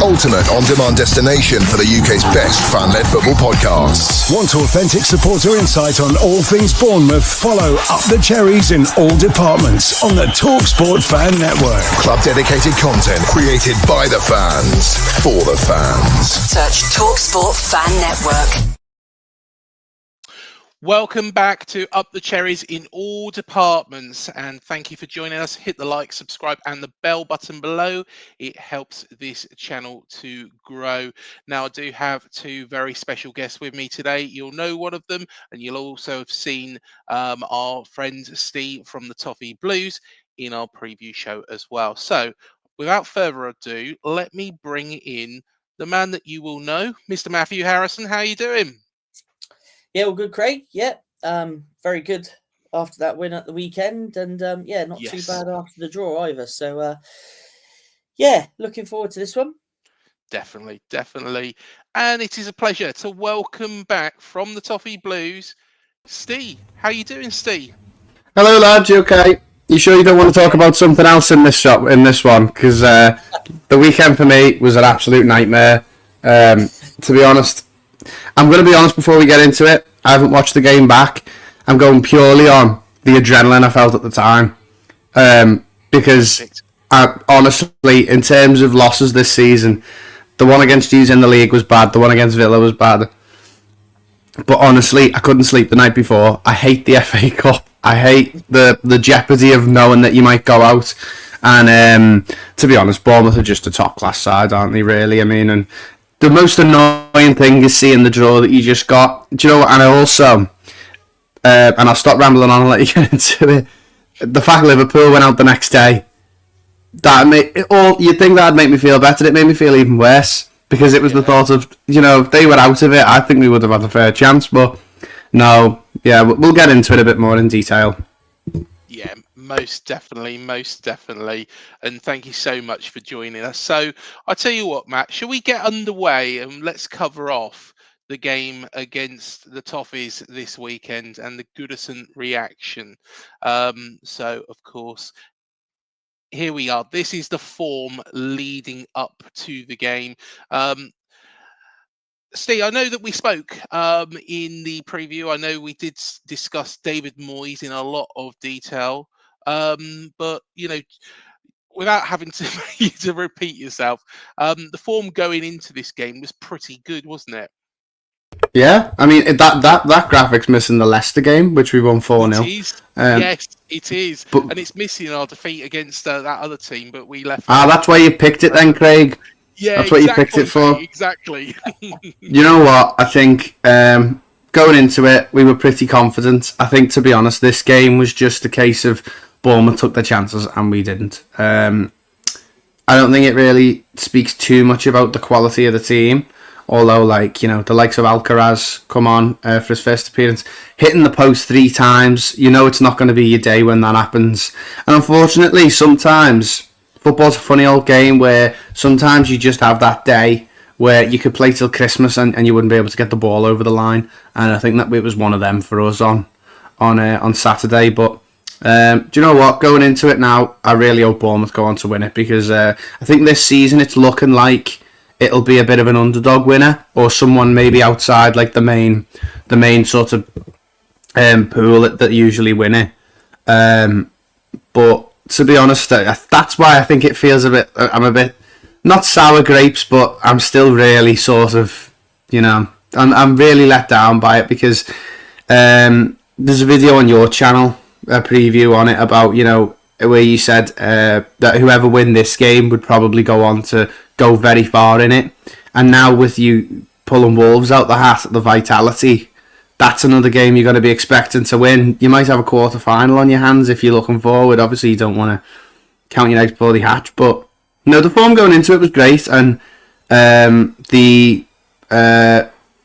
ultimate on-demand destination for the UK's best fan-led football podcasts. Want authentic supporter insight on all things Bournemouth? Follow Up the Cherries in all departments on the TalkSport Fan Network. Club-dedicated content created by the fans, for the fans. Search TalkSport Fan Network. Welcome back to Up the Cherries in all departments, and thank you for joining us. Hit the like, subscribe and the bell button below. It helps this channel to grow. Now, I do have two very special guests with me today. You'll know one of them, and you'll also have seen our friend Steve from the Toffee Blues in our preview show as well. So without further ado, let me bring in the man that you will know, Mr. Matthew Harrison. How are you doing? Yeah, well, good, Craig. Yeah, very good after that win at the weekend, and not too bad after the draw either. So, looking forward to this one. Definitely. And it is a pleasure to welcome back from the Toffee Blues, Steve. How you doing, Steve? Hello, lads. You okay? You sure you don't want to talk about something else in this one? Because the weekend for me was an absolute nightmare. To be honest. I'm going to be honest before we get into it. I haven't watched the game back. I'm going purely on the adrenaline I felt at the time. Because honestly, in terms of losses this season, the one against Hughes in the league was bad. The one against Villa was bad. But honestly, I couldn't sleep the night before. I hate the FA Cup. I hate the jeopardy of knowing that you might go out. And to be honest, Bournemouth are just a top-class side, aren't they, really? I mean, and the most annoying thing is seeing the draw that you just got. Do you know what? And I also, and I'll stop rambling on and let you get into it. The fact Liverpool went out the next day, you'd think that'd make me feel better. It made me feel even worse because it was the thought of, if they were out of it, I think we would have had a fair chance. But no, we'll get into it a bit more in detail. Yeah, most definitely. And thank you so much for joining us. So I'll tell you what, Matt, shall we get underway and let's cover off the game against the Toffees this weekend and the Goodison reaction. So, of course, here we are. This is the form leading up to the game. Steve, I know that we spoke in the preview. I know we did discuss David Moyes in a lot of detail, but without having to repeat yourself, the form going into this game was pretty good, wasn't it? Yeah, I mean that graphic's missing the Leicester game, which we won 4-0. It is. Yes, it is, and it's missing our defeat against that other team, but we left. That's why you picked it then, Craig. Yeah, that's what you picked it for. Exactly. You know what? I think going into it, we were pretty confident. I think, to be honest, this game was just a case of Bournemouth took their chances and we didn't. I don't think it really speaks too much about the quality of the team. Although, the likes of Alcaraz come on for his first appearance, hitting the post 3 times, it's not going to be your day when that happens. And unfortunately, sometimes football's a funny old game where sometimes you just have that day where you could play till Christmas and you wouldn't be able to get the ball over the line. And I think that it was one of them for us on Saturday. But do you know what? Going into it now, I really hope Bournemouth go on to win it because I think this season it's looking like it'll be a bit of an underdog winner or someone maybe outside like the main sort of pool that usually win it. But to be honest, that's why I think it feels I'm a bit, not sour grapes, but I'm still really sort of, I'm really let down by it because there's a video on your channel, a preview on it about, where you said that whoever win this game would probably go on to go very far in it. And now with you pulling Wolves out the hat, the Vitality, that's another game you're going to be expecting to win. You might have a quarter-final on your hands if you're looking forward. Obviously, you don't want to count your eggs before they hatch. But, the form going into it was great. And the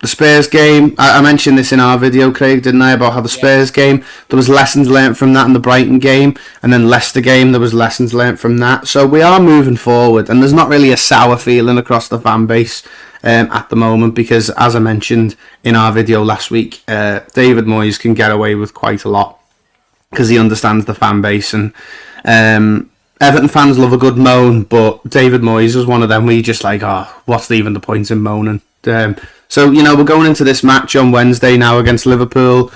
Spurs game, I mentioned this in our video, Craig, didn't I, about how the Spurs game, there was lessons learnt from that in the Brighton game. And then Leicester game, there was lessons learnt from that. So we are moving forward. And there's not really a sour feeling across the fan base at the moment because, as I mentioned in our video last week, David Moyes can get away with quite a lot because he understands the fan base and Everton fans love a good moan, but David Moyes was one of them where you're just like, oh, what's even the point in moaning? So, we're going into this match on Wednesday now against Liverpool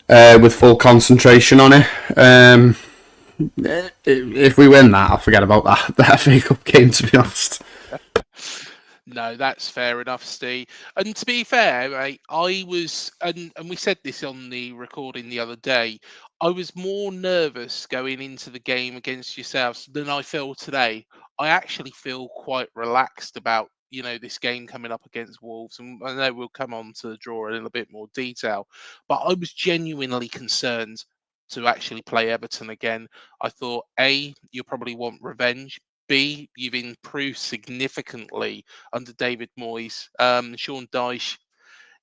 with full concentration on it. If we win that, I'll forget about that FA Cup game, to be honest. No, that's fair enough, Steve. And to be fair, mate, I was, and we said this on the recording the other day, I was more nervous going into the game against yourselves than I feel today. I actually feel quite relaxed about, this game coming up against Wolves. And I know we'll come on to the draw in a little bit more detail, but I was genuinely concerned to actually play Everton again. I thought, A, you'll probably want revenge. B, you've improved significantly under David Moyes. Sean Dyche,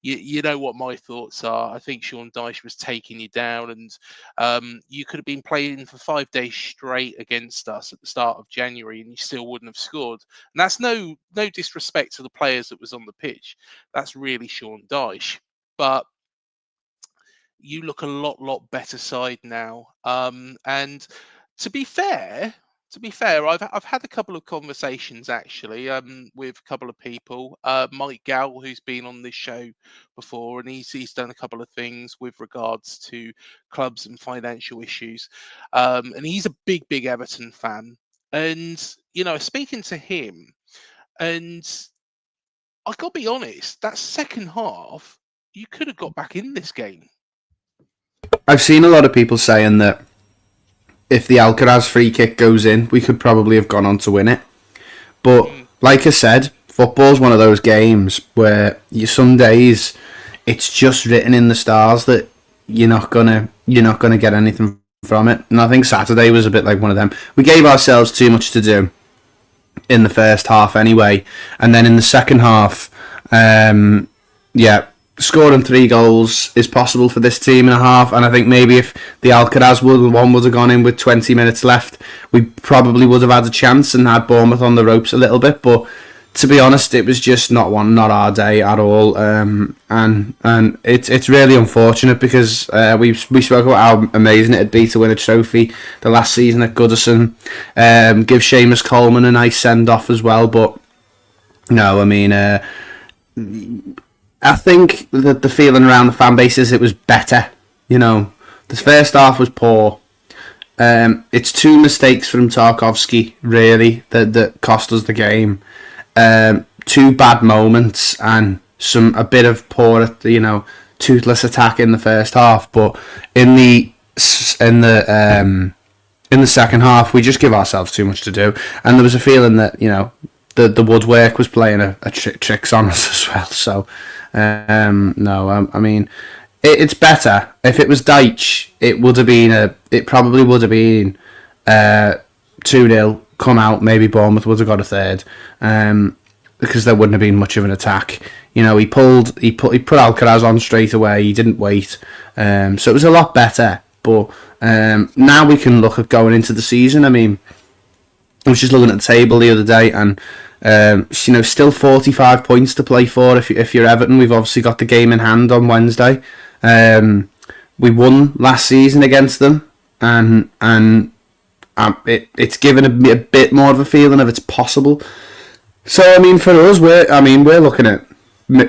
you know what my thoughts are. I think Sean Dyche was taking you down, and you could have been playing for 5 days straight against us at the start of January, and you still wouldn't have scored. And that's no disrespect to the players that was on the pitch. That's really Sean Dyche. But you look a lot better side now. And to be fair, I've had a couple of conversations actually with a couple of people. Mike Gow, who's been on this show before, and he's done a couple of things with regards to clubs and financial issues. And he's a big Everton fan. And speaking to him, and I've got to be honest, that second half, you could have got back in this game. I've seen a lot of people saying that if the Alcaraz free kick goes in, we could probably have gone on to win it. But like I said, football's one of those games where some days it's just written in the stars that you're not gonna get anything from it. And I think Saturday was a bit like one of them. We gave ourselves too much to do in the first half anyway, and then in the second half, scoring 3 goals is possible for this team in a half, and I think maybe if the Alcaraz one would have gone in with 20 minutes left, we probably would have had a chance and had Bournemouth on the ropes a little bit. But to be honest, it was just not our day at all, and it's really unfortunate because we spoke about how amazing it'd be to win a trophy the last season at Goodison, give Seamus Coleman a nice send off as well. But no, I mean. I think that the feeling around the fan base is it was better. The first half was poor. It's 2 mistakes from Tarkovsky, really, that cost us the game. 2 bad moments and a bit of poor, toothless attack in the first half. But in the second half, we just give ourselves too much to do, and there was a feeling that the woodwork was playing a tricks on us as well. So. No, I mean, it's better. If it was Dyche, it probably would have been 2-0, come out, maybe Bournemouth would have got a third, because there wouldn't have been much of an attack. He put Alcaraz on straight away, he didn't wait, so it was a lot better. But now we can look at going into the season. I mean, I was just looking at the table the other day, and still 45 points to play for. If you're Everton, we've obviously got the game in hand on Wednesday. We won last season against them, and it's given a bit more of a feeling of it's possible. So I mean, for us, we're looking at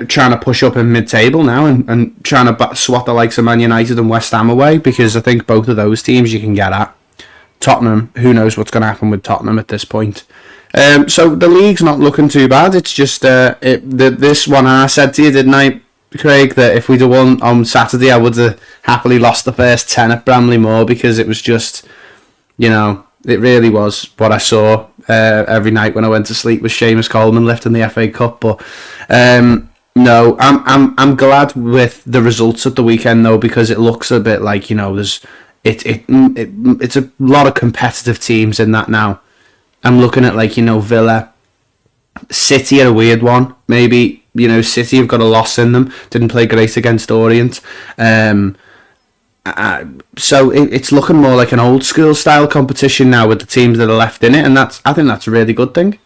trying to push up in mid-table now and trying to swat the likes of Man United and West Ham away, because I think both of those teams you can get at. Tottenham, who knows what's going to happen with Tottenham at this point. So the league's not looking too bad. It's just this one, I said to you, didn't I, Craig, that if we'd have won on Saturday, I would have happily lost the first 10 at Bramley Moor, because it was just, it really was what I saw every night when I went to sleep was Seamus Coleman lifting the FA Cup. But no, I'm glad with the results at the weekend though, because it looks a bit like there's. It's a lot of competitive teams in that now. I'm looking at Villa, City are a weird one. Maybe City have got a loss in them. Didn't play great against Orient. So it's looking more like an old school style competition now with the teams that are left in it, and I think that's a really good thing.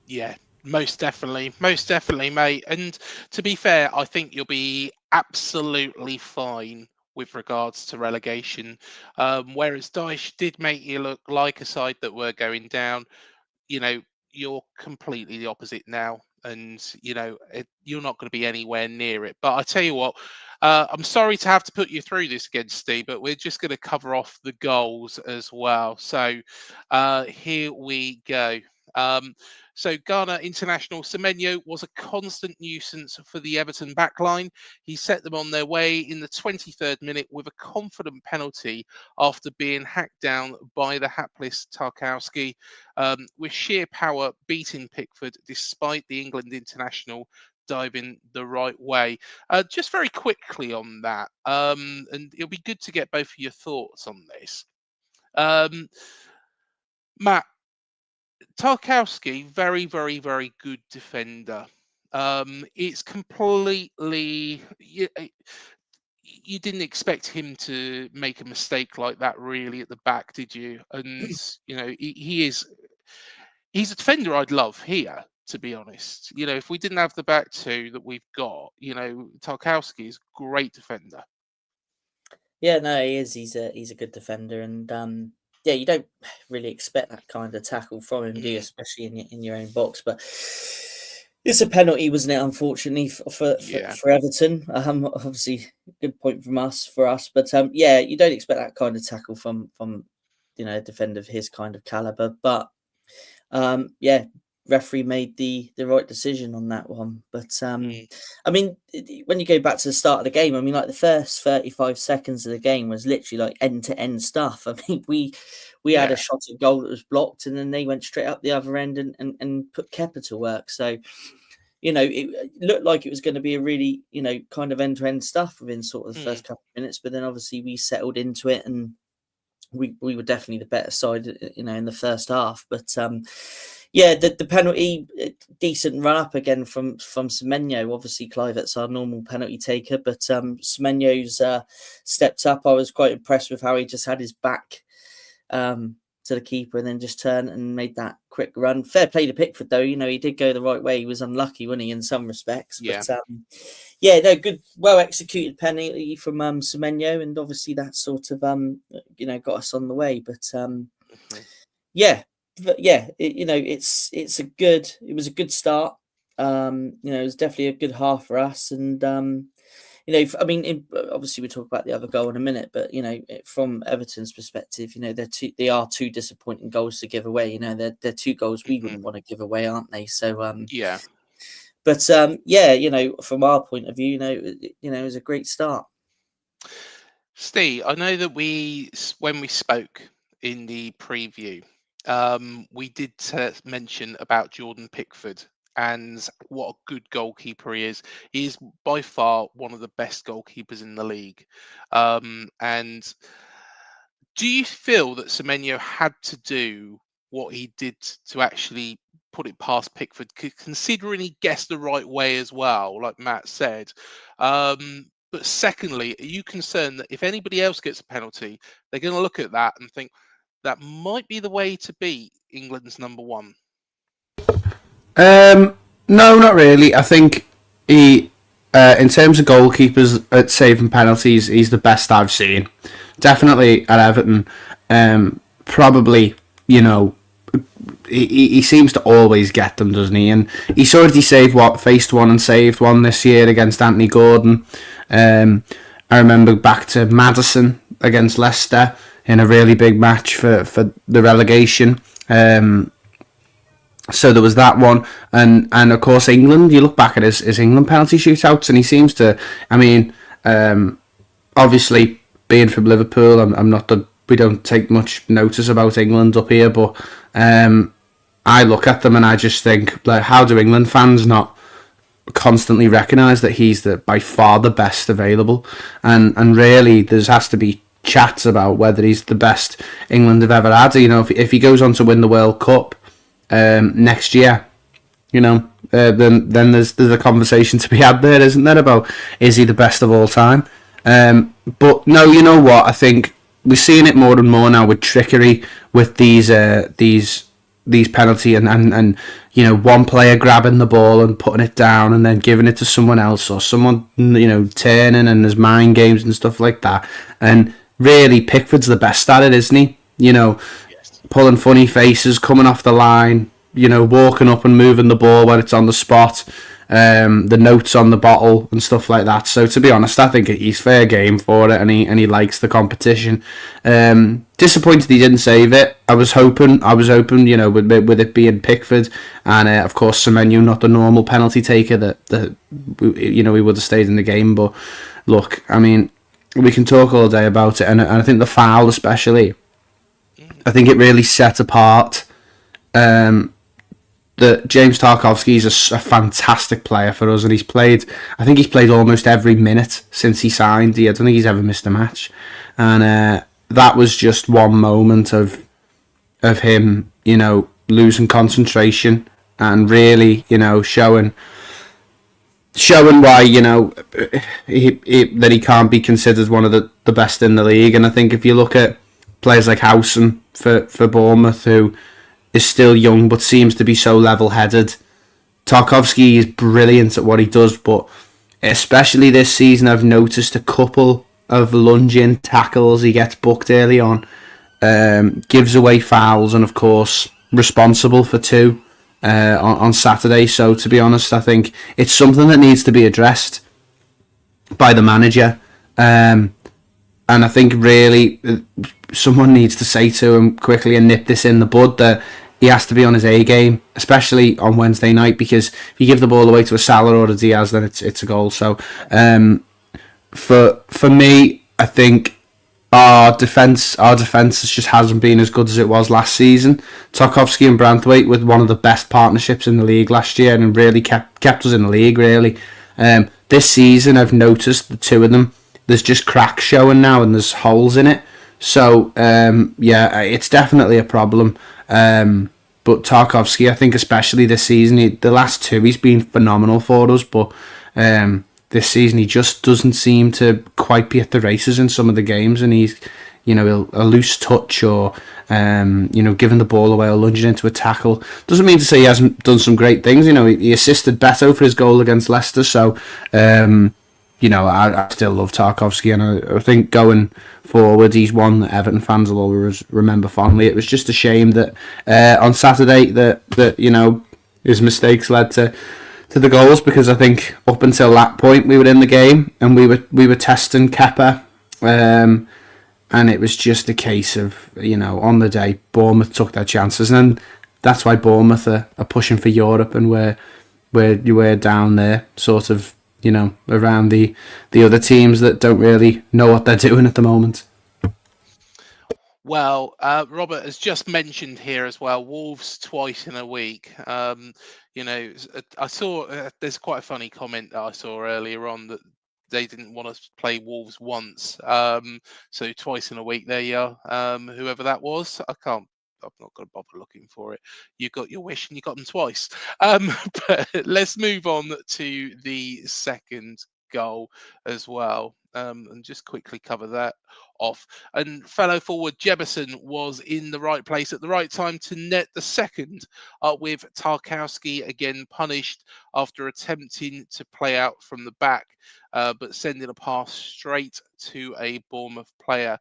Yeah, most definitely, mate. And to be fair, I think you'll be absolutely fine with regards to relegation. Whereas Dyche did make you look like a side that were going down. You're completely the opposite now, and you're not going to be anywhere near it. But I tell you what, I'm sorry to have to put you through this again, Steve, but we're just going to cover off the goals as well. So here we go. So Ghana international Semenyo was a constant nuisance for the Everton backline. He set them on their way in the 23rd minute with a confident penalty after being hacked down by the hapless Tarkowski, with sheer power beating Pickford despite the England international diving the right way. Just very quickly on that, and it'll be good to get both of your thoughts on this. Matt, Tarkowski, very, very, very good defender. It's completely you didn't expect him to make a mistake like that really at the back, did you? And he's a defender I'd love here, to be honest. If we didn't have the back two that we've got, Tarkowski is a great defender. Yeah, no, he is. He's a good defender, and yeah, you don't really expect that kind of tackle from him, do you? Especially in your own box. But it's a penalty, wasn't it? Unfortunately for Everton. Obviously, good point for us. But yeah, you don't expect that kind of tackle from a defender of his kind of caliber. But yeah, referee made the right decision on that one. But I mean, when you go back to the start of the game, I mean, like the first 35 seconds of the game was literally like end to end stuff. I mean, we had a shot at goal that was blocked, and then they went straight up the other end and put Kepa to work. So it looked like it was going to be a really kind of end to end stuff within sort of the first couple of minutes. But then obviously we settled into it, and we were definitely the better side, in the first half. But yeah, the penalty, decent run up again from Semenyo. Obviously, Kluivert's our normal penalty taker, but Semenyo's stepped up. I was quite impressed with how he just had his back to the keeper and then just turned and made that quick run. Fair play to Pickford, though. He did go the right way. He was unlucky, wasn't he, in some respects? Yeah. But yeah, no, good, well executed penalty from Semenyo, and obviously that sort of got us on the way. But yeah. But yeah, it was a good start. It was definitely a good half for us, and obviously we talk about the other goal in a minute, but from Everton's perspective, they are two disappointing goals to give away. They're two goals we wouldn't want to give away, aren't they? So yeah. But yeah, from our point of view, it was a great start. Steve, I know that when we spoke in the preview, we did mention about Jordan Pickford and what a good goalkeeper he is. He is by far one of the best goalkeepers in the league. And do you feel that Semenyo had to do what he did to actually put it past Pickford, considering he guessed the right way as well, like Matt said? But secondly, are you concerned that if anybody else gets a penalty, they're going to look at that and think, that might be the way to beat England's number one? No, not really. I think he, in terms of goalkeepers at saving penalties, he's the best I've seen. Definitely at Everton. Probably, he seems to always get them, doesn't he? And he's already faced one and saved one this year against Anthony Gordon. I remember back to Maddison against Leicester in a really big match for the relegation. So there was that one, and of course England. You look back at his England penalty shootouts, and he seems to. I mean, obviously being from Liverpool, I'm not that we don't take much notice about England up here, but I look at them and I just think, like, how do England fans not constantly recognise that he's by far the best available, and really there has to be chats about whether he's the best England have ever had. If he goes on to win the World Cup next year, then there's a conversation to be had there, isn't there, about is he the best of all time? But no, you know what? I think we're seeing it more and more now with trickery, with these these penalty and one player grabbing the ball and putting it down and then giving it to someone else, or someone turning, and there's mind games and stuff like that. And really, Pickford's the best at it, isn't he? Yes. Pulling funny faces, coming off the line, walking up and moving the ball when it's on the spot, the notes on the bottle and stuff like that. So to be honest, I think he's fair game for it, and he likes the competition. Disappointed he didn't save it. I was hoping, with it being Pickford and of course Semenyo, not the normal penalty taker, that he would have stayed in the game. But look, I mean, we can talk all day about it, and I think the foul especially, I think it really set apart that James Tarkowski is a fantastic player for us, and he's played almost every minute since he signed. I don't think he's ever missed a match, and that was just one moment of him, losing concentration and really, showing why, that he can't be considered one of the best in the league. And I think if you look at players like Howson for Bournemouth, who is still young but seems to be so level-headed, Tarkowski is brilliant at what he does, but especially this season I've noticed a couple of lunging tackles he gets booked early on, gives away fouls, and of course responsible for two on Saturday. So to be honest, I think it's something that needs to be addressed by the manager, and I think really someone needs to say to him quickly and nip this in the bud that he has to be on his A game, especially on Wednesday night, because if you give the ball away to a Salah or a Diaz, then it's a goal. So for me, I think our defence just hasn't been as good as it was last season. Tarkowski and Branthwaite were one of the best partnerships in the league last year, and really kept us in the league, really. This season, I've noticed the two of them, there's just cracks showing now, and there's holes in it. So, it's definitely a problem. But Tarkowski, I think especially this season, the last two, he's been phenomenal for us, but this season he just doesn't seem to quite be at the races in some of the games, and he's, a loose touch or, giving the ball away or lunging into a tackle. Doesn't mean to say he hasn't done some great things. He assisted Beto for his goal against Leicester, so, I still love Tarkowski, and I think going forward, he's one that Everton fans will always remember fondly. It was just a shame that on Saturday that his mistakes led to the goals, because I think up until that point we were in the game and we were testing Kepa, and it was just a case of on the day Bournemouth took their chances, and that's why Bournemouth are pushing for Europe, and we're down there sort of around the other teams that don't really know what they're doing at the moment. Well, Robert has just mentioned here as well, Wolves twice in a week. I saw there's quite a funny comment that I saw earlier on that they didn't want to play Wolves once. So twice in a week, there you are. Whoever that was, I'm not going to bother looking for it. You got your wish and you got them twice. But let's move on to the second goal as well, and just quickly cover that off. And fellow forward Jebison was in the right place at the right time to net the second, with Tarkowski again punished after attempting to play out from the back, but sending a pass straight to a Bournemouth player.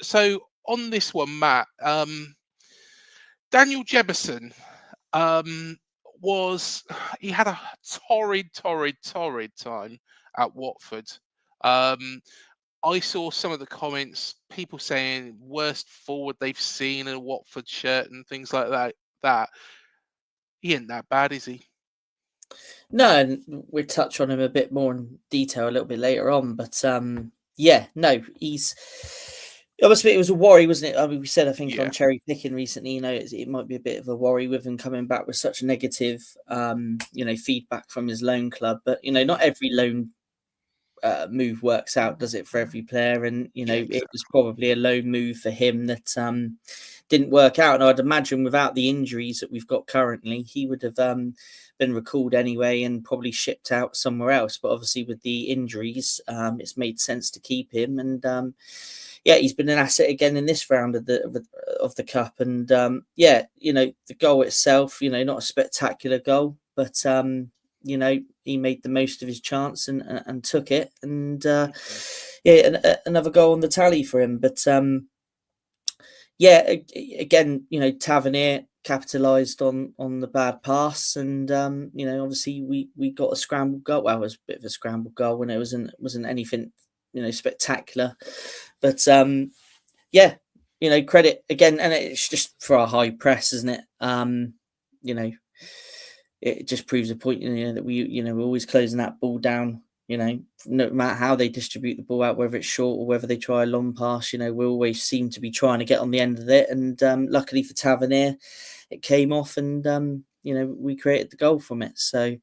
So on this one, Matt, Daniel Jebison he had a torrid time at Watford. I saw some of the comments, people saying worst forward they've seen in a Watford shirt and things like that. He ain't that bad, is he? No, and we'll touch on him a bit more in detail a little bit later on. But he's obviously it was a worry, wasn't it? I mean, we said on cherry picking recently, it might be a bit of a worry with him coming back with such negative, feedback from his loan club. But not every loan move works out, does it, for every player? And it was probably a loan move for him that didn't work out. And I'd imagine without the injuries that we've got currently, he would have been recalled anyway and probably shipped out somewhere else. But obviously with the injuries, it's made sense to keep him. And yeah, he's been an asset again in this round of the cup. And yeah, the goal itself, not a spectacular goal, but he made the most of his chance and took it. And yeah, another goal on the tally for him. But yeah, again, Tavernier capitalised on the bad pass, and obviously we got a scrambled goal. Well, it was a bit of a scrambled goal when it wasn't anything spectacular, but yeah, credit again, and it's just for our high press, isn't it? It just proves a point, that we're always closing that ball down. No matter how they distribute the ball out, whether it's short or whether they try a long pass, we always seem to be trying to get on the end of it. And luckily for Tavernier, it came off, and we created the goal from it. So,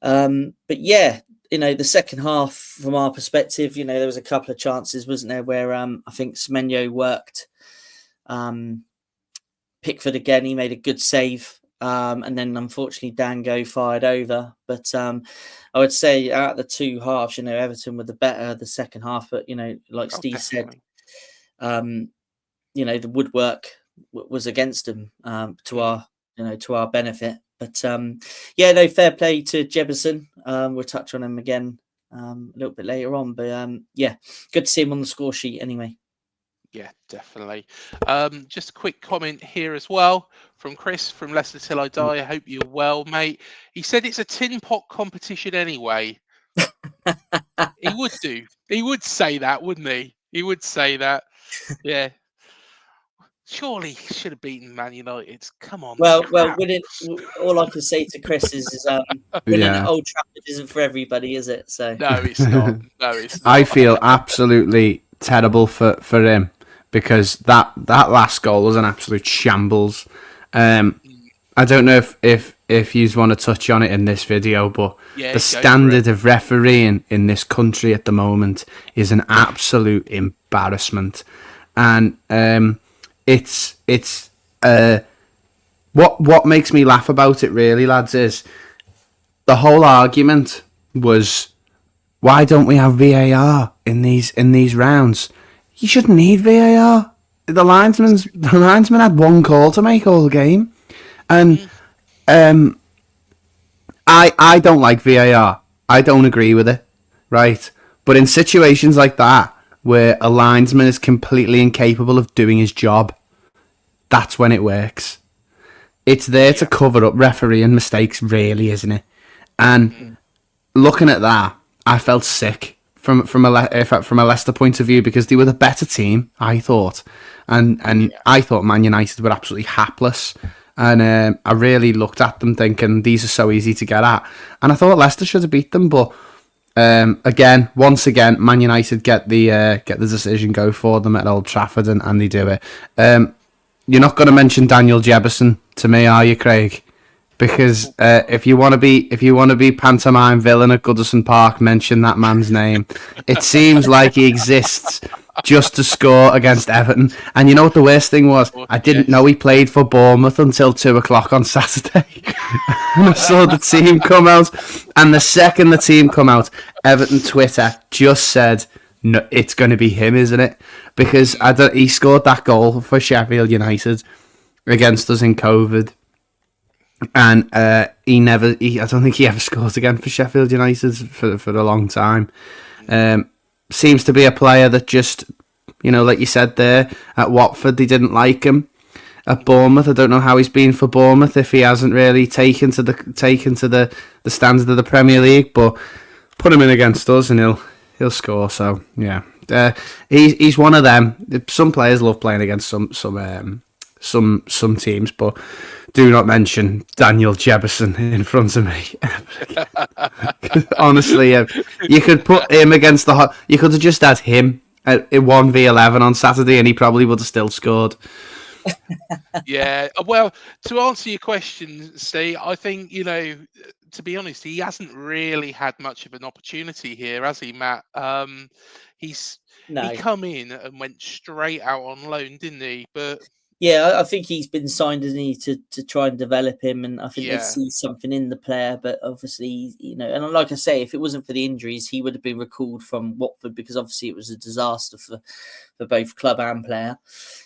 but yeah, the second half, from our perspective, there was a couple of chances, wasn't there, where I think Semenyo worked Pickford again. He made a good save. And then unfortunately Dango fired over. But I would say out of the two halves, Everton were the second half. But like Steve said, the woodwork was against them to our benefit. But yeah, no, fair play to Jebison. We'll touch on him again a little bit later on. But yeah, good to see him on the score sheet anyway. Yeah, definitely. Just a quick comment here as well from Chris from Leicester Till I Die. I hope you're well, mate. He said it's a tin pot competition anyway. He would do. He would say that, wouldn't he? He would say that. Yeah. Surely he should have beaten Man United. Come on. Well, all I can say to Chris is winning at Old Trafford isn't for everybody, is it? So no, it's not. No, it's not. I feel absolutely terrible for him, because that last goal was an absolute shambles. I don't know if you want to touch on it in this video, but the standard of refereeing in this country at the moment is an absolute embarrassment. And it's what makes me laugh about it, really, lads, is the whole argument was, why don't we have VAR in these rounds? You shouldn't need VAR. The linesman had one call to make all game, and I don't like VAR. I don't agree with it, right? But in situations like that, where a linesman is completely incapable of doing his job, that's when it works. It's there to cover up refereeing mistakes, really, isn't it? And looking at that, I felt sick from a Leicester point of view, because they were the better team, I thought, and I thought Man United were absolutely hapless, and I really looked at them thinking these are so easy to get at, and I thought Leicester should have beat them, but once again, Man United get the decision go for them at Old Trafford, and they do it. You're not going to mention Daniel Jebison to me, are you, Craig? Because if you want to be pantomime villain at Goodison Park, mention that man's name. It seems like he exists just to score against Everton. And you know what the worst thing was? I didn't know he played for Bournemouth until 2:00 on Saturday. And I saw the team come out, and the second the team come out, Everton Twitter just said, "No, it's going to be him, isn't it?" Because he scored that goal for Sheffield United against us in COVID. And I don't think he ever scored again for Sheffield United for a long time. Seems to be a player that just, like you said there, at Watford they didn't like him. At Bournemouth, I don't know how he's been for Bournemouth if he hasn't really taken to the standard of the Premier League. But put him in against us and he'll score. So yeah, he's one of them. Some players love playing against some teams, but do not mention Daniel Jebison in front of me. Honestly, you could put him against you could have just had him at 1v11 on Saturday, and he probably would have still scored. Yeah, well, to answer your question, Steve, I think, to be honest, he hasn't really had much of an opportunity here, has he, Matt? He come in and went straight out on loan, didn't he? But Yeah, I think he's been signed, isn't he, to try and develop him, and I think they Yeah, see something in the player. But obviously, and like I say, if it wasn't for the injuries, he would have been recalled from Watford because obviously it was a disaster for both club and player.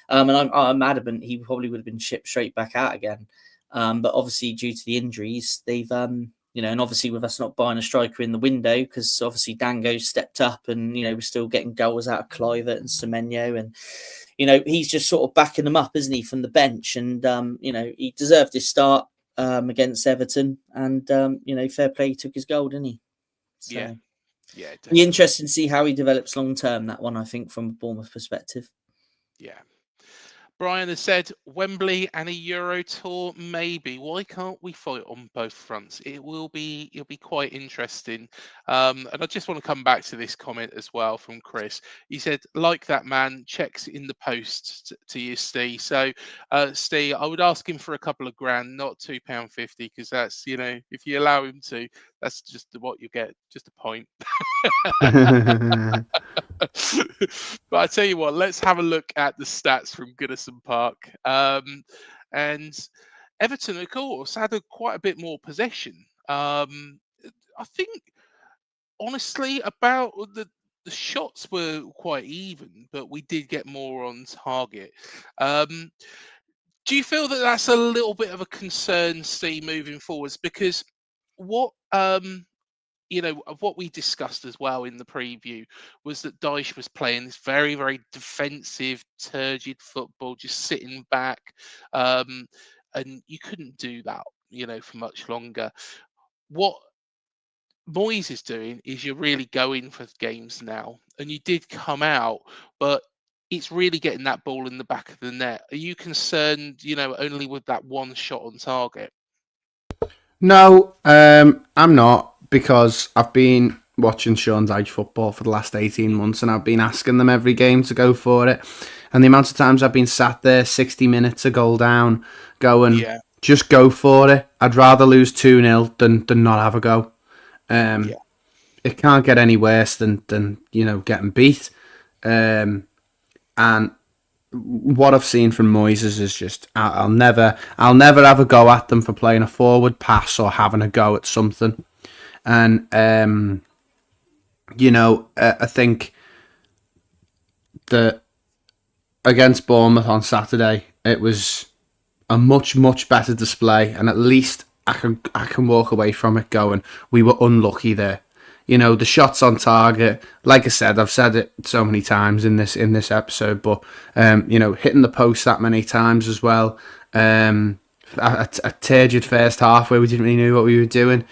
And I'm adamant he probably would have been shipped straight back out again. But obviously, due to the injuries, they've and obviously with us not buying a striker in the window, because obviously Dango stepped up, and we're still getting goals out of Clivert and Semenyo, and he's just sort of backing them up, isn't he, from the bench? And he deserved his start against Everton, and fair play, he took his goal, didn't he? yeah, So yeah, be definitely. interesting to see how he develops long term. That one, I think, from a Bournemouth perspective. Yeah. Brian has said Wembley and a Euro tour, maybe. Why can't we fight on both fronts? It'll be quite interesting. And I just want to come back to this comment as well from Chris. He said, like that man, checks in the post to you, Steve. So, Steve, I would ask him for a couple of grand, not £2.50, because that's, if you allow him to, that's just what you get, just a point. But I tell you what, let's have a look at the stats from Goodison Park. And Everton, of course, had quite a bit more possession. I think, honestly, about the shots were quite even, but we did get more on target. Um, do you feel that that's a little bit of a concern, Steve, moving forwards? Because what of what we discussed as well in the preview was that Dyche was playing this very, very defensive, turgid football, just sitting back, um, and you couldn't do that, for much longer. What Moyes is doing is you're really going for games now, and you did come out, but it's really getting that ball in the back of the net. Are you concerned, only with that one shot on target? No, I'm not, because I've been watching Sean Dyche football for the last 18 months, and I've been asking them every game to go for it. And the amount of times I've been sat there 60 minutes, a goal down, going, Yeah, just go for it. I'd rather lose 2-0 than not have a go. yeah, It can't get any worse than getting beat. And what I've seen from Moises is just I'll never have a go at them for playing a forward pass or having a go at something. And I think that against Bournemouth on Saturday, it was a much better display, and at least I can walk away from it going, we were unlucky there. The shots on target, like I said, I've said it so many times in this episode, but hitting the post that many times as well. A turgid first half where we didn't really know what we were doing.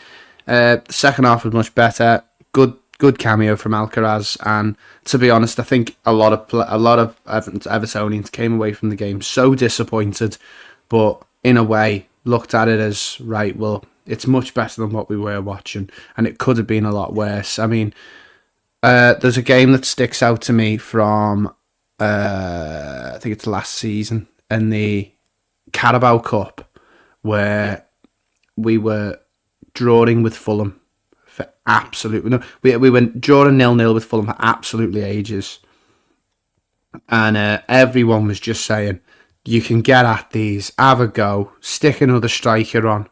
The second half was much better. Good cameo from Alcaraz, and to be honest, I think a lot of Evertonians came away from the game so disappointed, but in a way looked at it as, right, well, it's much better than what we were watching, and it could have been a lot worse. I mean, there's a game that sticks out to me from I think it's last season in the Carabao Cup, where we were drawing with Fulham for absolutely no. We went drawing 0-0 with Fulham for absolutely ages, and everyone was just saying, "You can get at these, have a go, stick another striker on.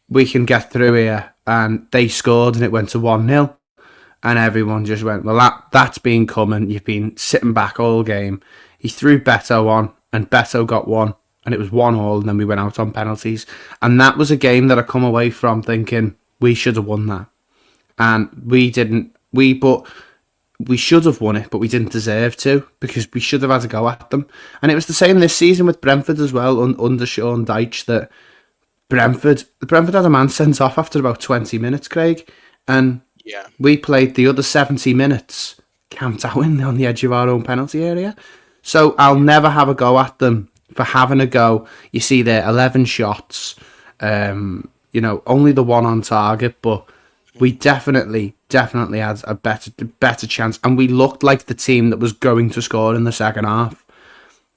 We can get through here." And they scored, and it went to 1-0. And everyone just went, well, that's been coming. You've been sitting back all game. He threw Beto on, and Beto got one, and it was 1-1, and then we went out on penalties. And that was a game that I come away from thinking, we should have won that. And we didn't. We should have won it, but we didn't deserve to, because we should have had a go at them. And it was the same this season with Brentford as well, under Sean Dyche, that Brentford had a man sent off after about 20 minutes, Craig, and yeah. we played the other 70 minutes camped out on the edge of our own penalty area. So I'll never have a go at them for having a go. You see there, 11 shots, only the one on target, but we definitely had a better chance, and we looked like the team that was going to score in the second half.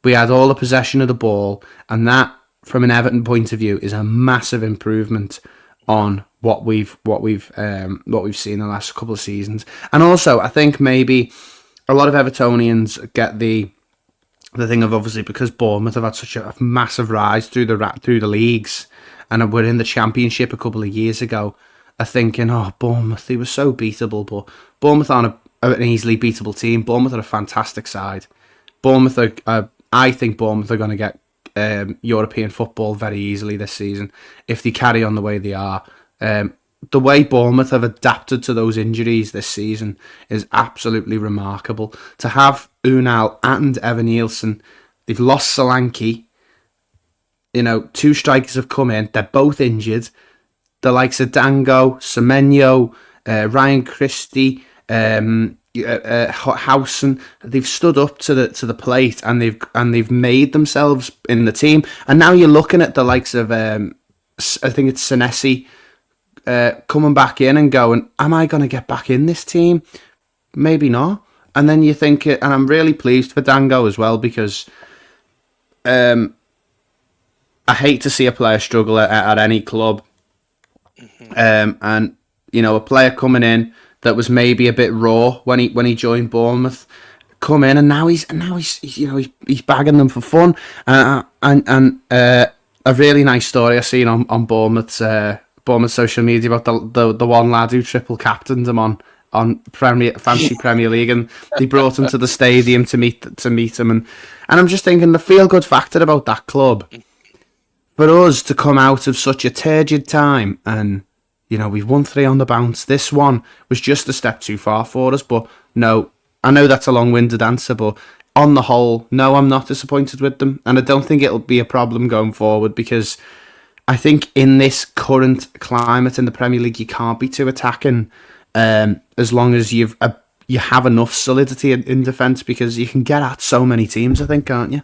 We had all the possession of the ball, and that, from an Everton point of view, is a massive improvement on what we've seen the last couple of seasons. And also, I think maybe a lot of Evertonians get the the thing of obviously because Bournemouth have had such a massive rise through the leagues, and were in the Championship a couple of years ago, are thinking, oh, Bournemouth, they were so beatable, but Bournemouth aren't an easily beatable team. Bournemouth are a fantastic side. Bournemouth I think Bournemouth are going to get European football very easily this season if they carry on the way they are. The way Bournemouth have adapted to those injuries this season is absolutely remarkable. To have Unal and Evan Nielsen, they've lost Solanke. Two strikers have come in. They're both injured. The likes of Dango, Semenyo, Ryan Christie, Howson, they've stood up to the plate and they've made themselves in the team. And now you're looking at the likes of I think it's Senesi coming back in and going, am I going to get back in this team? Maybe not. And then you think, and I'm really pleased for Dango as well, because I hate to see a player struggle at any club. And a player coming in that was maybe a bit raw when he joined Bournemouth, come in and now he's bagging them for fun. And a really nice story I seen on Bournemouth's social media about the one lad who triple captained him on Fantasy Premier League, and they brought him to the stadium to meet him, and I'm just thinking the feel good factor about that club, for us to come out of such a turgid time, and we've won 3 on the bounce. This one was just a step too far for us, but no, I know that's a long-winded answer, but on the whole, no, I'm not disappointed with them, and I don't think it'll be a problem going forward, because I think in this current climate in the Premier League, you can't be too attacking, as long as you have enough solidity in defence, because you can get at so many teams, I think, can't you?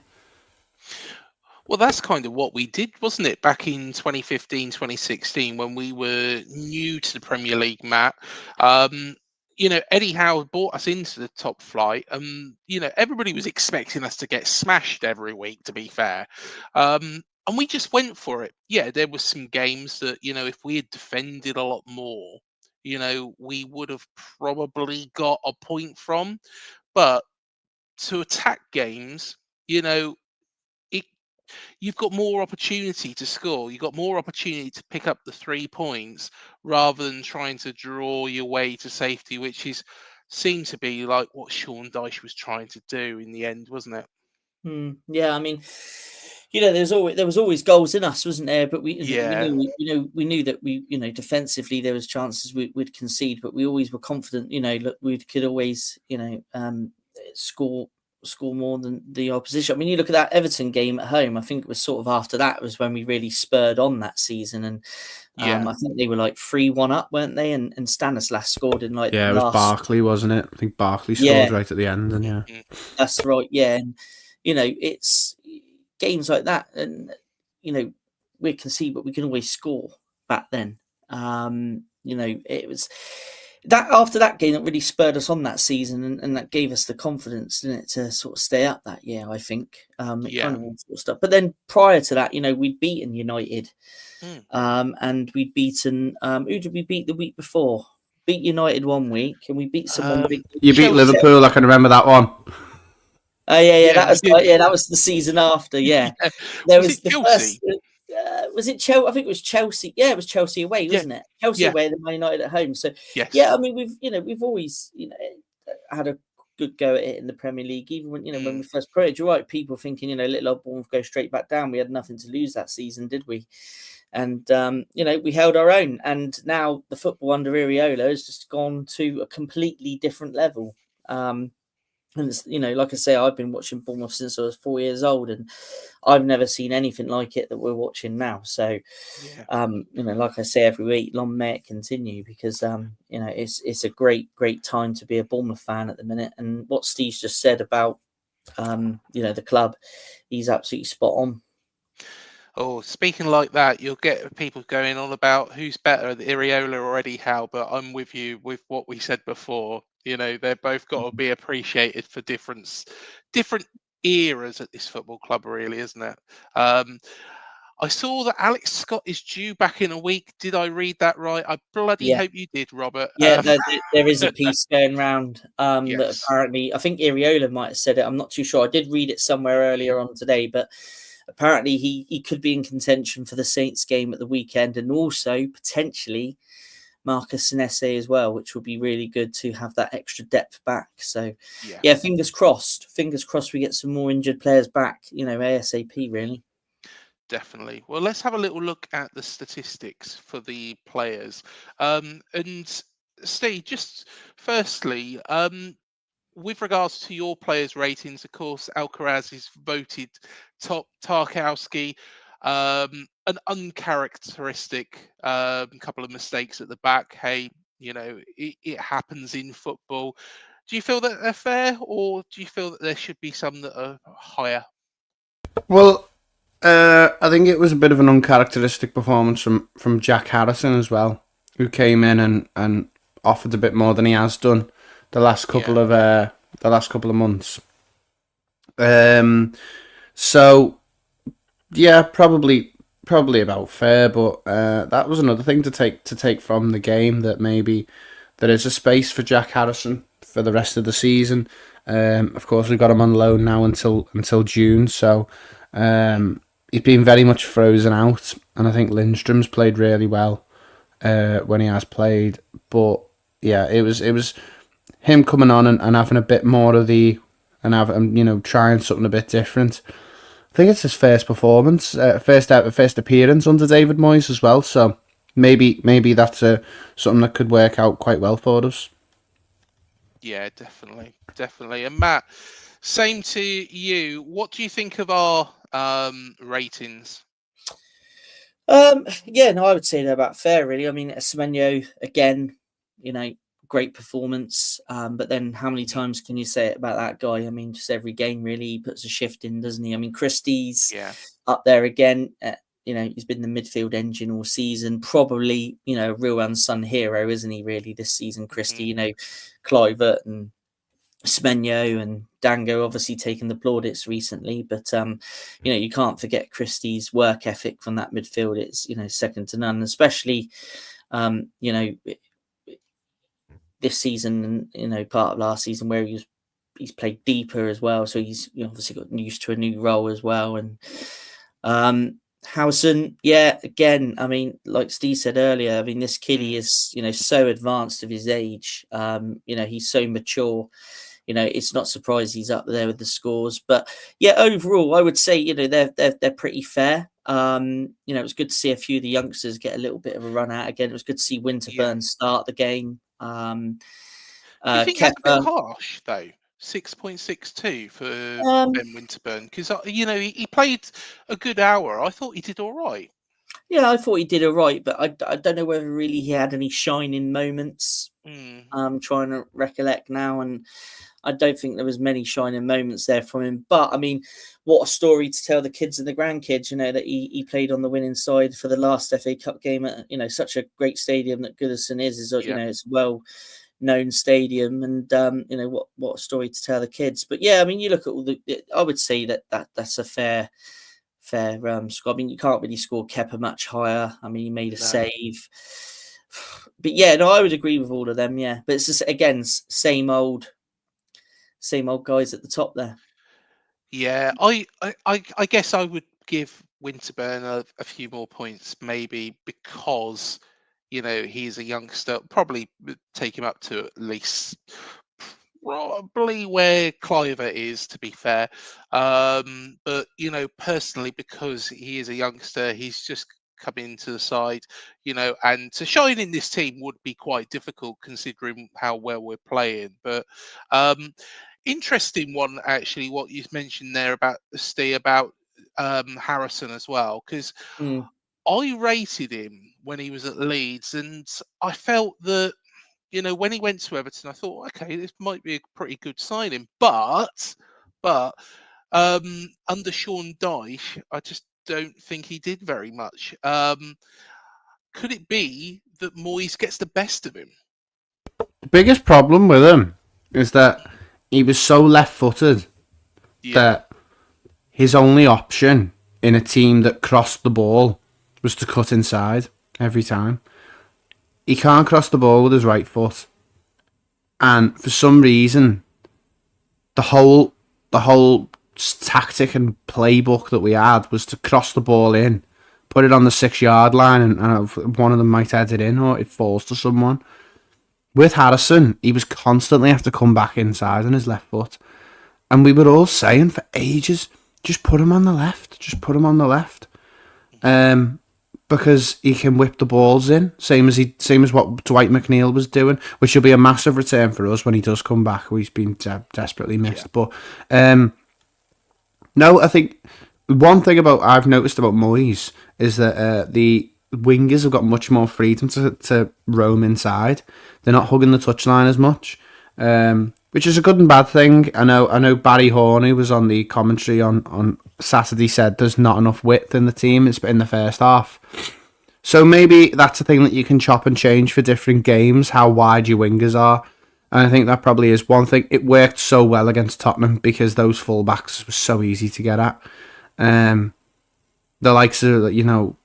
Well, that's kind of what we did, wasn't it, back in 2015, 2016, when we were new to the Premier League, Matt. Eddie Howe brought us into the top flight. Everybody was expecting us to get smashed every week, to be fair. And we just went for it. Yeah, there were some games that, if we had defended a lot more, we would have probably got a point from. But to attack games, you've got more opportunity to score. You've got more opportunity to pick up the 3 points rather than trying to draw your way to safety, which seemed to be like what Sean Dyche was trying to do in the end, wasn't it? Yeah, I mean, there was always goals in us, wasn't there? But we Yeah. knew that defensively there was chances we'd concede, but we always were confident. Look, we could always score more than the opposition. I mean, you look at that Everton game at home. I think it was sort of after that was when we really spurred on that season, and I think they were like 3-1 up, weren't they? And Stanislas scored in like it was Barkley, wasn't it? I think Barkley scored right at the end, and that's right. Yeah, and it's games like that, and we concede, but we can always score back then. It was that after that game that really spurred us on that season, and that gave us the confidence, didn't it, to sort of stay up that year, I think. Kind of all sort of stuff. But then prior to that, we'd beaten United, and we'd beaten who did we beat the week before? Beat United one week, and we beat someone big. You beat Liverpool. I can remember that one. Oh yeah, that was that was the season after. Yeah, there was the Chelsea? first. Was it Chelsea? I think it was Chelsea. Yeah, it was Chelsea away, wasn't it? Chelsea away, then Man United at home. So yeah, I mean we've always had a good go at it in the Premier League. Even when when we first played, you're right. People thinking little old Bournemouth go straight back down. We had nothing to lose that season, did we? And we held our own. And now the football under Iraola has just gone to a completely different level. And it's, like I say, I've been watching Bournemouth since I was 4 years old, and I've never seen anything like it that we're watching now. So, like I say every week, long may it continue, because it's a great time to be a Bournemouth fan at the minute. And what Steve's just said about the club, he's absolutely spot on. Oh, speaking like that, you'll get people going on about who's better, the Iraola or Eddie Howe. But I'm with you with what we said before. They've both got to be appreciated for different eras at this football club, really, isn't it? I saw that Alex Scott is due back in a week. Did I read that right? I bloody Yeah. hope you did, Robert. Yeah, there is a piece going around that Yes. apparently, I think Iriola might have said it. I'm not too sure. I did read it somewhere earlier on today, but apparently he could be in contention for the Saints game at the weekend, and also potentially Marcus Senesi as well, which would be really good to have that extra depth back. So, yeah, Yes. fingers crossed. Fingers crossed we get some more injured players back, ASAP, really. Definitely. Well, let's have a little look at the statistics for the players. And Steve, just firstly, with regards to your players' ratings, of course, Alcaraz is voted top. Tarkowski, an uncharacteristic couple of mistakes at the back. Hey, it happens in football. Do you feel that they're fair, or do you feel that there should be some that are higher? Well, I think it was a bit of an uncharacteristic performance from Jack Harrison as well, who came in and offered a bit more than he has done the last couple of months. So yeah, probably about fair, but that was another thing to take from the game, that maybe there is a space for Jack Harrison for the rest of the season. Of course, we've got him on loan now until June, so he's been very much frozen out, and I think Lindstrom's played really well when he has played. But yeah, it was him coming on and having a bit more of the, and trying something a bit different. I think it's his first performance, first appearance under David Moyes as well. So maybe that's something that could work out quite well for us. Yeah, definitely. And Matt, same to you. What do you think of our ratings? Yeah, no, I would say they're about fair, really. I mean, Semenyo, again, great performance. But then how many times can you say it about that guy? I mean, just every game, really, he puts a shift in, doesn't he? I mean, Christie's up there again. He's been the midfield engine all season. Probably, a real unsung hero, isn't he, really, this season, Christie? Clivert and Semenyo and Dango obviously taking the plaudits recently, but you can't forget Christie's work ethic from that midfield. It's second to none, especially this season and part of last season where he's played deeper as well, so he's obviously got used to a new role as well. And Howson, yeah, again, I mean, like Steve said earlier, I mean, this kiddie is so advanced of his age. He's so mature. It's not surprised he's up there with the scores. But yeah, overall, I would say they're pretty fair. It was good to see a few of the youngsters get a little bit of a run out again. It was good to see Winterburn start the game. Do you think that's a bit harsh though? 6.62 for Ben Winterburn, because he played a good hour. I thought he did all right. Yeah, I thought he did all right, but I don't know whether really he had any shining moments. I'm trying to recollect now, and I don't think there was many shining moments there from him. But I mean, what a story to tell the kids and the grandkids, that he played on the winning side for the last FA Cup game at such a great stadium that Goodison is it's a well-known stadium, and what a story to tell the kids. But yeah, I mean, you look at I would say that's a fair score. I mean, you can't really score Kepa much higher. I mean, he made a save. But yeah, no, I would agree with all of them. Yeah, but it's just again same old guys at the top there. Yeah, I guess I would give Winterburn a few more points, maybe because he's a youngster. Probably take him up to at least probably where Cliver is, to be fair. But personally, because he is a youngster, he's just come into the side, and to shine in this team would be quite difficult considering how well we're playing. But interesting one, actually, what you mentioned there about Steve, about Harrison as well, because I rated him when he was at Leeds, and I felt that when he went to Everton, I thought, okay, this might be a pretty good signing. But under Sean Dyche, I just don't think he did very much. Could it be that Moyes gets the best of him? The biggest problem with him is that he was so left-footed that his only option in a team that crossed the ball was to cut inside every time. He can't cross the ball with his right foot, and for some reason, the whole tactic and playbook that we had was to cross the ball in, put it on the 6-yard line, and one of them might head it in or it falls to someone. With Harrison, he was constantly have to come back inside on his left foot, and we were all saying for ages, just put him on the left, because he can whip the balls in, same as what Dwight McNeil was doing, which will be a massive return for us when he does come back. He's been desperately missed, but no, I think one thing I've noticed about Moyes is that the wingers have got much more freedom to roam inside. They're not hugging the touchline as much, which is a good and bad thing. I know Barry Horn, who was on the commentary on Saturday, said there's not enough width in the team. It's in the first half. So maybe that's a thing that you can chop and change for different games, how wide your wingers are. And I think that probably is one thing. It worked so well against Tottenham because those fullbacks were so easy to get at. The likes of,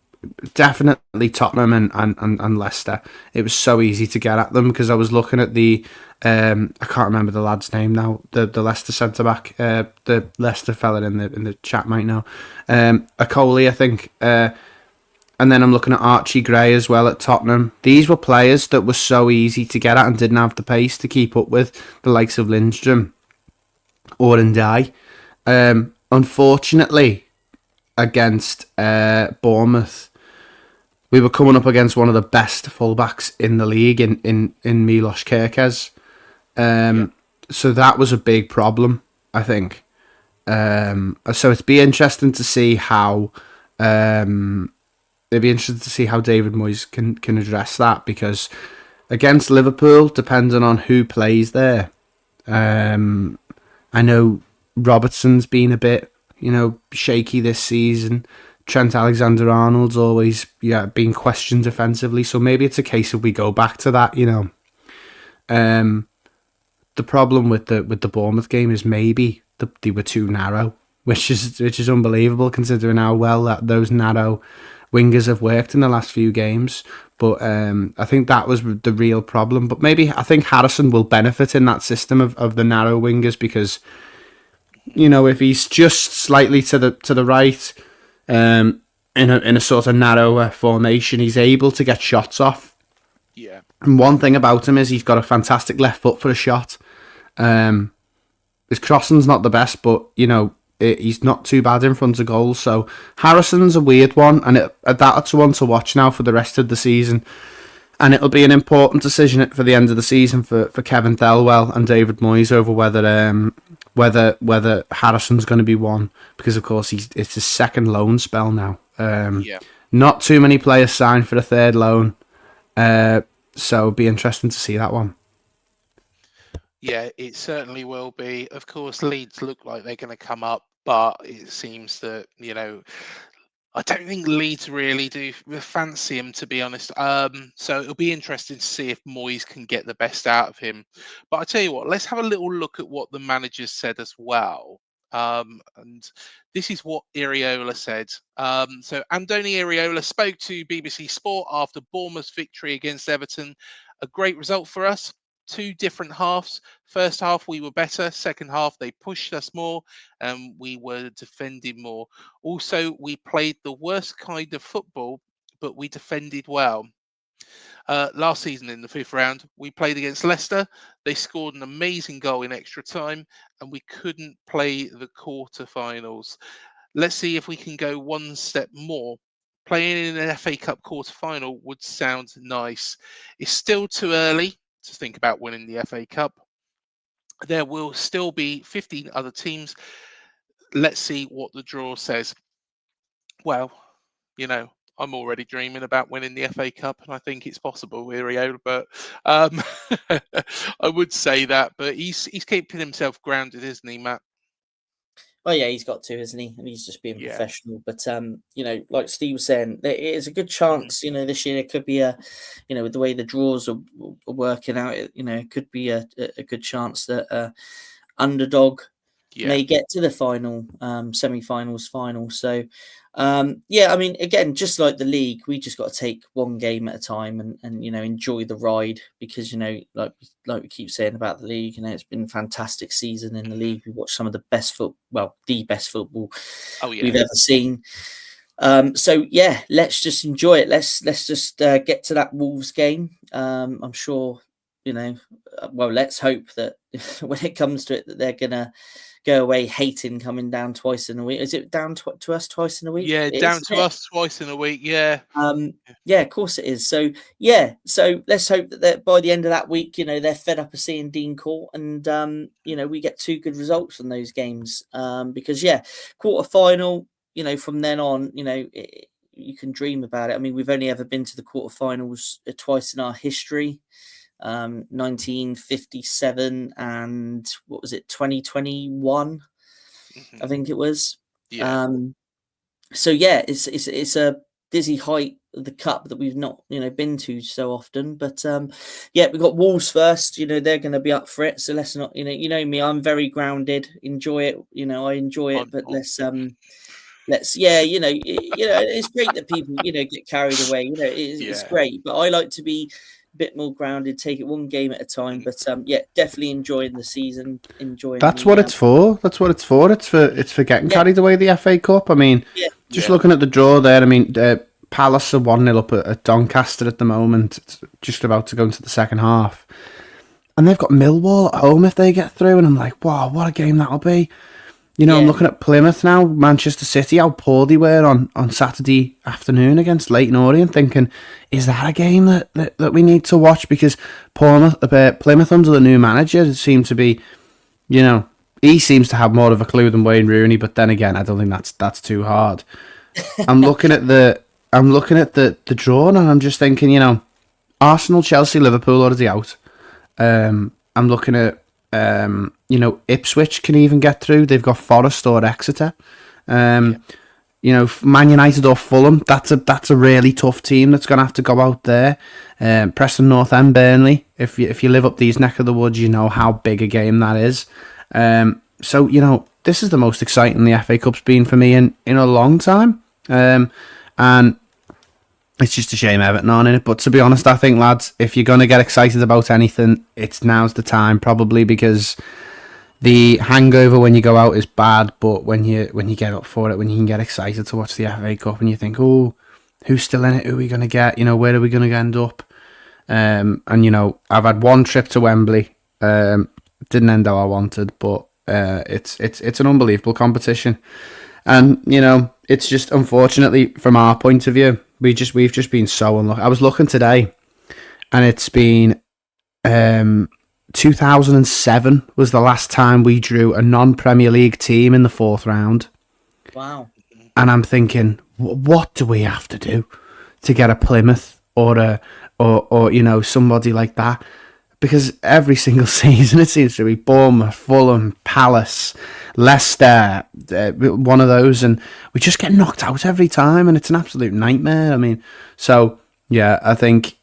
definitely Tottenham and Leicester. It was so easy to get at them because I was looking at the I can't remember the lad's name now. The Leicester centre back, the Leicester fella in the chat might know. Acoli, I think. And then I'm looking at Archie Gray as well at Tottenham. These were players that were so easy to get at and didn't have the pace to keep up with the likes of Lindstrom or Ndiaye. Unfortunately, against Bournemouth, we were coming up against one of the best fullbacks in the league in Milos Kerkez. So that was a big problem, I think. So it'd be interesting to see how David Moyes can address that, because against Liverpool, depending on who plays there, I know Robertson's been a bit, shaky this season. Trent Alexander-Arnold's always been questioned defensively, so maybe it's a case of we go back to that. The problem with the Bournemouth game is maybe they were too narrow, which is unbelievable considering how well those narrow wingers have worked in the last few games. But I think that was the real problem. But maybe I think Harrison will benefit in that system of the narrow wingers, because if he's just slightly to the right, in a sort of narrow formation, he's able to get shots off. Yeah. And one thing about him is he's got a fantastic left foot for a shot. His crossing's not the best, but he's not too bad in front of goals. So Harrison's a weird one, and that's one to watch now for the rest of the season. And it'll be an important decision for the end of the season for Kevin Thelwell and David Moyes over whether Harrison's going to be one, because of course it's his second loan spell now. Not too many players signed for a third loan, so it'll be interesting to see that one. Yeah, it certainly will be. Of course, Leeds look like they're going to come up, but it seems that, I don't think Leeds really do fancy him, to be honest. So it'll be interesting to see if Moyes can get the best out of him. But I tell you what, let's have a little look at what the managers said as well. And this is what Iriola said. So Andoni Iriola spoke to BBC Sport after Bournemouth's victory against Everton. A great result for us. Two different halves. First half we were better. Second half they pushed us more and we were defending more. Also, we played the worst kind of football, but we defended well. Last season in the fifth round, we played against Leicester. They scored an amazing goal in extra time and we couldn't play the quarterfinals. Let's see if we can go one step more. Playing in an FA Cup quarter-final would sound nice. It's still too early to think about winning the FA Cup. There will still be 15 other teams. Let's see what the draw says. Well, I'm already dreaming about winning the FA Cup, and I think it's possible, Irio, but I would say that. But he's keeping himself grounded, isn't he, Matt? Well, yeah, he's got to, isn't he? And he's just being professional. But like Steve was saying, there is a good chance. This year it could be with the way the draws are working out, it could be a good chance that underdog Yeah. may get to the final, semi-finals, final. So, yeah, I mean, again, just like the league, we just got to take one game at a time and enjoy the ride because like we keep saying about the league, it's been a fantastic season in the league. We watched some of the best the best football Oh yeah. we've ever seen. So yeah, let's just enjoy it. Let's just get to that Wolves game. I'm sure, well, let's hope that when it comes to it, that they're gonna go away hating coming down twice in a week. Is it down to us twice in a week? Yeah, It down is, to isn't it? us twice in a week. Yeah. Yeah, of course it is. So yeah, so let's hope that by the end of that week, they're fed up of seeing Dean Court, and we get two good results from those games. Because yeah, quarter final, from then on, you can dream about it. I mean, we've only ever been to the quarterfinals twice in our history. 1957 and what was it, 2021? I think it was. Yeah. So yeah, it's a dizzy height of the cup that we've not been to so often. But yeah, we got Wolves first. They're going to be up for it. So let's not me. I'm very grounded. Enjoy it. I enjoy it. I'm But not. let's yeah. It's great that people get carried away. It's Yeah. great. But I like to be a bit more grounded. Take it one game at a time. But yeah, definitely enjoying the season. Enjoying That's what it's for. That's what it's for. It's for getting carried away, the FA Cup. I mean, Yeah. just looking at the draw there, I mean, Palace are 1-0 up at Doncaster at the moment. It's just about to go into the second half. And they've got Millwall at home if they get through. And I'm like, wow, what a game that'll be. I'm looking at Plymouth now, Manchester City, how poor they were on Saturday afternoon against Leyton Orient, thinking, is that a game that we need to watch? Because Plymouth under the new manager seem to be, he seems to have more of a clue than Wayne Rooney, but then again, I don't think that's too hard. I'm looking at the draw and I'm just thinking, Arsenal, Chelsea, Liverpool already out. I'm looking at Ipswich can even get through. They've got Forest or Exeter. Man United or Fulham. That's a really tough team that's going to have to go out there. Preston North End, Burnley. If you live up these neck of the woods, you know how big a game that is. So this is the most exciting the FA Cup's been for me in a long time. And it's just a shame Everton aren't in it. But to be honest, I think, lads, if you're going to get excited about anything, now's the time, probably, because the hangover when you go out is bad, but when you get up for it, when you can get excited to watch the FA Cup and you think, oh, who's still in it? Who are we going to get? Where are we going to end up? And I've had one trip to Wembley. Didn't end how I wanted, but it's an unbelievable competition. And it's just, unfortunately, from our point of view, we've just been so unlucky. I was looking today, and it's been 2007 was the last time we drew a non-Premier League team in the fourth round. Wow. And I'm thinking, what do we have to do to get a Plymouth or somebody like that? Because every single season it seems to be Bournemouth, Fulham, Palace, Leicester, one of those, and we just get knocked out every time, and it's an absolute nightmare. I mean, so yeah, I think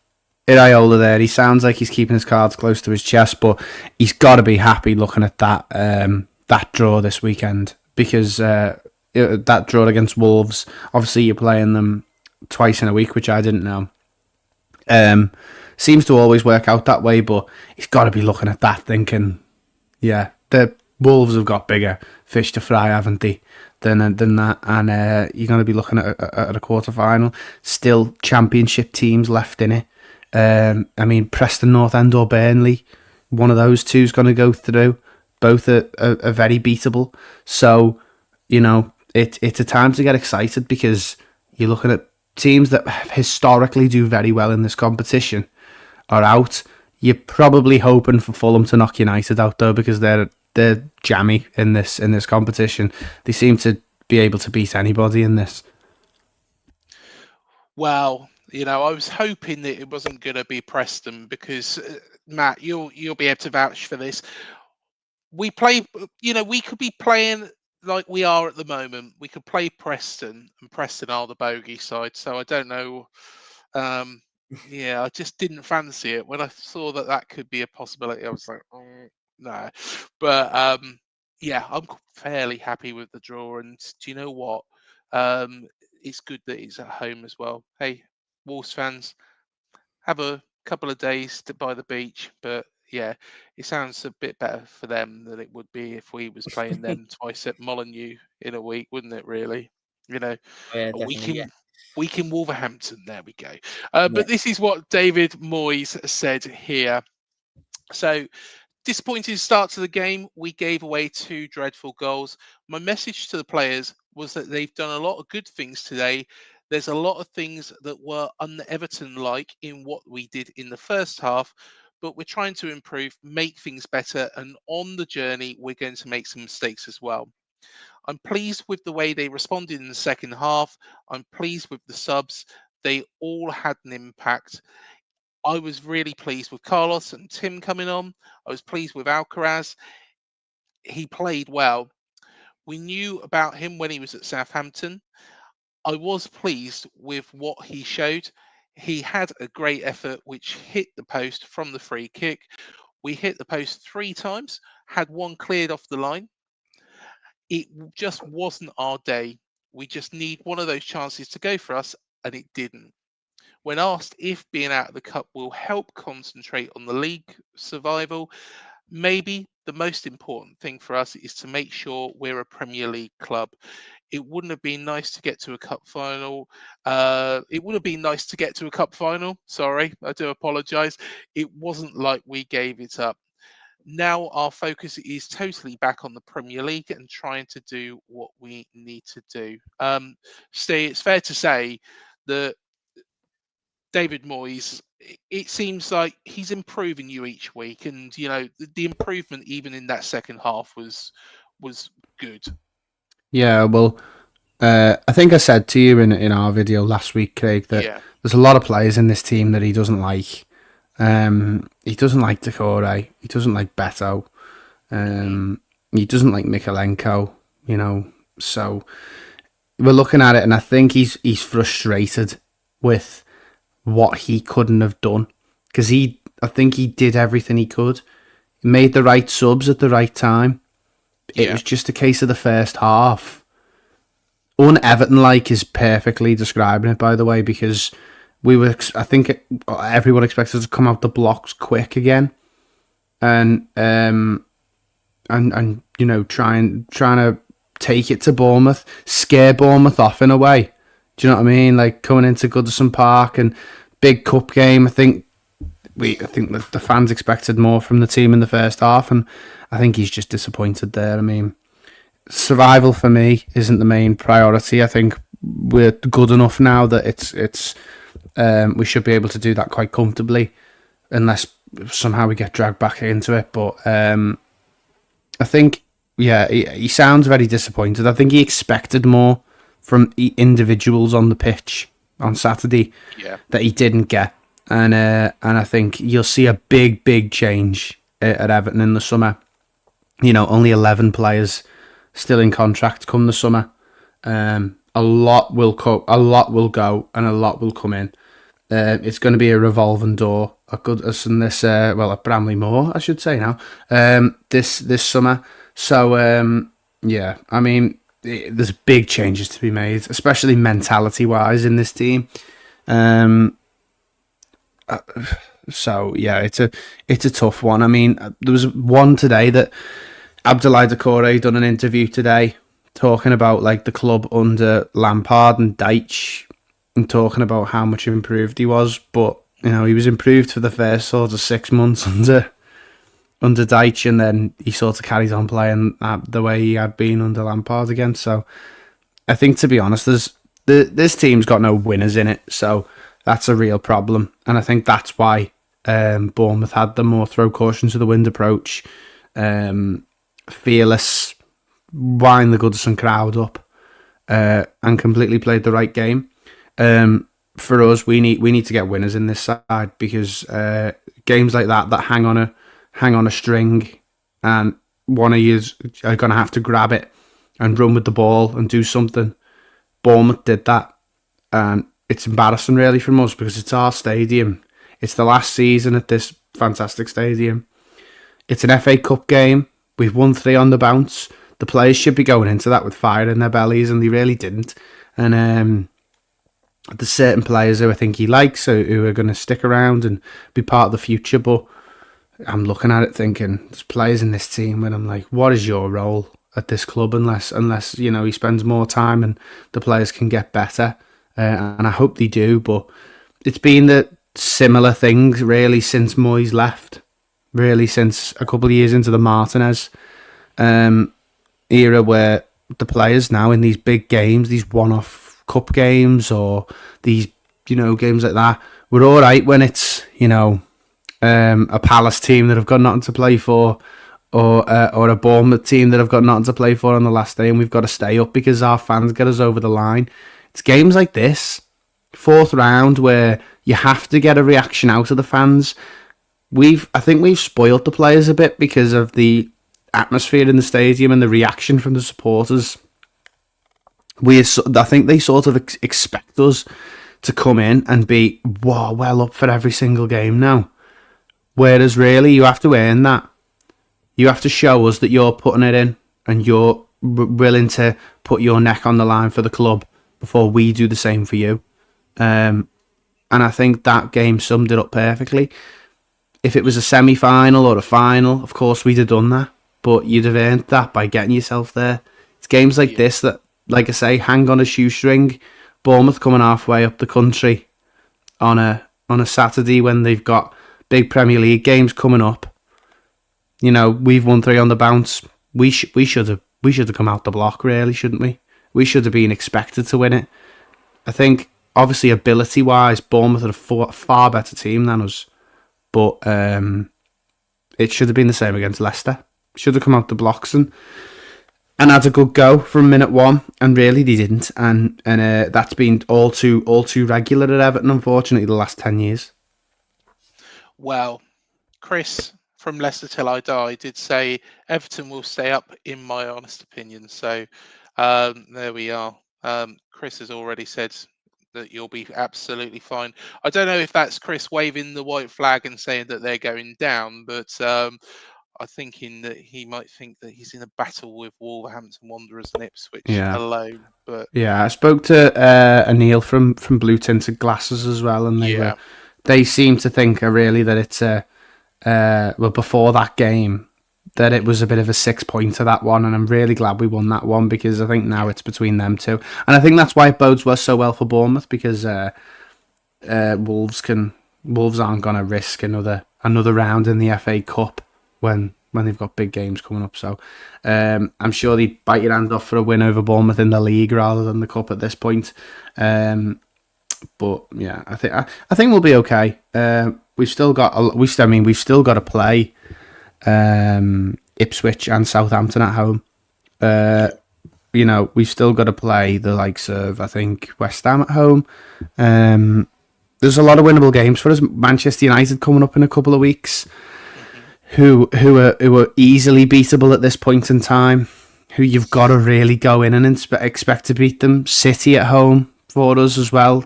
Iraola there, he sounds like he's keeping his cards close to his chest, but he's got to be happy looking at that draw this weekend, because that draw against Wolves, obviously you're playing them twice in a week, which I didn't know. Seems to always work out that way, but he's got to be looking at that thinking, yeah, the Wolves have got bigger fish to fry, haven't they, than that, and you're going to be looking at a quarter-final. Still championship teams left in it. I mean, Preston North End or Burnley, one of those two is going to go through. Both are very beatable. So, it's a time to get excited, because you're looking at teams that historically do very well in this competition are out. You're probably hoping for Fulham to knock United out, though, because they're jammy in this competition. They seem to be able to beat anybody in this. Well, I was hoping that it wasn't going to be Preston, because Matt, you'll be able to vouch for this. We play, we could be playing like we are at the moment. We could play Preston, and Preston are the bogey side. So I don't know. Yeah, I just didn't fancy it when I saw that could be a possibility. I was like, oh, no, but yeah, I'm fairly happy with the draw. And do you know what? Um, it's good that it's at home as well. Hey, Wolves fans, have a couple of days by the beach, but yeah, it sounds a bit better for them than it would be if we was playing them twice at Molineux in a week, wouldn't it? Really, you know, Oh, yeah, a definitely. Yeah, week in Wolverhampton. There we go. yeah, But this is what David Moyes said here. So disappointing start to the game. We gave away two dreadful goals. My message to the players was that they've done a lot of good things today. There's a lot of things that were un-Everton like in what we did in the first half, but we're trying to improve, make things better, and on the journey, we're going to make some mistakes as well. I'm pleased with the way they responded in the second half. I'm pleased with the subs. They all had an impact. I was really pleased with Carlos and Tim coming on. I was pleased with Alcaraz. He played well. We knew about him when he was at Southampton. I was pleased with what he showed. He had a great effort which hit the post from the free kick. We hit the post 3 times, had one cleared off the line. It just wasn't our day. We just need one of those chances to go for us, and it didn't. When asked if being out of the cup will help concentrate on the league survival, maybe the most important thing for us is to make sure we're a Premier League club. It wouldn't have been nice to get to a cup final. It would have been nice to get to a cup final. Sorry, I do apologise. It wasn't like we gave it up. Now our focus is totally back on the Premier League and trying to do what we need to do. Steve, it's fair to say that David Moyes, it seems like he's improving you each week, and you know the improvement even in that second half was good. Yeah, well, I think I said to you in our video last week, Craig, that Yeah, there's a lot of players in this team that he doesn't like. He doesn't like Decore. He doesn't like Beto. He doesn't like Mikalenko. You know, so we're looking at it, and I think he's frustrated with what he couldn't have done because I think he did everything he could. He made the right subs at the right time. It yeah, was just a case of the first half. Un-Everton like is perfectly describing it, by the way, because I think everyone expected us to come out the blocks quick again, and you know trying to take it to Bournemouth, scare Bournemouth off in a way. Do you know what I mean? Like coming into Goodison Park and big cup game. I think the fans expected more from the team in the first half, and I think he's just disappointed there. I mean, survival for me isn't the main priority. I think we're good enough now that it's we should be able to do that quite comfortably, unless somehow we get dragged back into it. But I think, yeah, he sounds very disappointed. I think he expected more from individuals on the pitch on Saturday yeah, that he didn't get, and I think you'll see a big change at Everton in the summer. You know, only 11 players still in contract come the summer. A lot will go, and a lot will come in. It's going to be a revolving door. A good as in this, at Bramley Moor, I should say now. This summer. So yeah, I mean, there's big changes to be made, especially mentality wise in this team. So yeah, it's a tough one. I mean, there was one today that Abdoulaye Doucouré done an interview today talking about like the club under Lampard and Deitch and talking about how much improved he was. But you know, he was improved for the first sort of 6 months under Deitch, and then he sort of carried on playing the way he had been under Lampard again. So I think, to be honest, this team's got no winners in it, so that's a real problem. And I think that's why Bournemouth had the more throw caution to the wind approach. Fearless, wind the Goodison crowd up, and completely played the right game. For us, we need to get winners in this side, because games like that hang on a string, and one of you are going to have to grab it and run with the ball and do something. Bournemouth did that, and it's embarrassing really from us, because it's our stadium. It's the last season at this fantastic stadium. It's an FA Cup game. We've won 3 on the bounce. The players should be going into that with fire in their bellies, and they really didn't. And there's certain players who I think he likes, who are going to stick around and be part of the future. But I'm looking at it thinking, there's players in this team, and I'm like, what is your role at this club? Unless he spends more time and the players can get better, and I hope they do. But it's been the similar things really since Moyes left. Really, since a couple of years into the Martinez era, where the players now in these big games, these one-off cup games or these games like that, we're all right when it's a Palace team that have got nothing to play for, or a Bournemouth team that have got nothing to play for on the last day, and we've got to stay up because our fans get us over the line. It's games like this, 4th round, where you have to get a reaction out of the fans. I think we've spoiled the players a bit because of the atmosphere in the stadium and the reaction from the supporters. I think they sort of expect us to come in and be well up for every single game now. Whereas really, you have to earn that. You have to show us that you're putting it in and you're willing to put your neck on the line for the club before we do the same for you. And I think that game summed it up perfectly. If it was a semi-final or a final, of course we'd have done that. But you'd have earned that by getting yourself there. It's games like this that, like I say, hang on a shoestring. Bournemouth coming halfway up the country on a Saturday when they've got big Premier League games coming up. We've won 3 on the bounce. We should have come out the block, really, shouldn't we? We should have been expected to win it. I think, obviously, ability-wise, Bournemouth are a far better team than us. But it should have been the same against Leicester. Should have come out the blocks and had a good go from minute 1, and really they didn't. And that's been all too regular at Everton, unfortunately, the last 10 years. Well, Chris from Leicester Till I Die did say Everton will stay up, in my honest opinion. So there we are. Chris has already said that you'll be absolutely fine. I don't know if that's Chris waving the white flag and saying that they're going down, but I'm thinking that he might think that he's in a battle with Wolverhampton Wanderers and Ipswich alone. But yeah, I spoke to Anil from Blue Tinted Glasses as well, and they seem to think really that it's before that game that it was a bit of a 6-pointer, that one, and I'm really glad we won that one because I think now it's between them two, and I think that's why it bodes so well for Bournemouth because Wolves aren't going to risk another round in the FA Cup when they've got big games coming up. So I'm sure they bite your hand off for a win over Bournemouth in the league rather than the cup at this point. But yeah, I think we'll be okay. We've still got to play Ipswich and Southampton at home. We've still got to play the likes of, I think, West Ham at home. There's a lot of winnable games for us. Manchester United coming up in a couple of weeks, who are easily beatable at this point in time, who you've got to really go in and expect to beat them. City at home for us as well.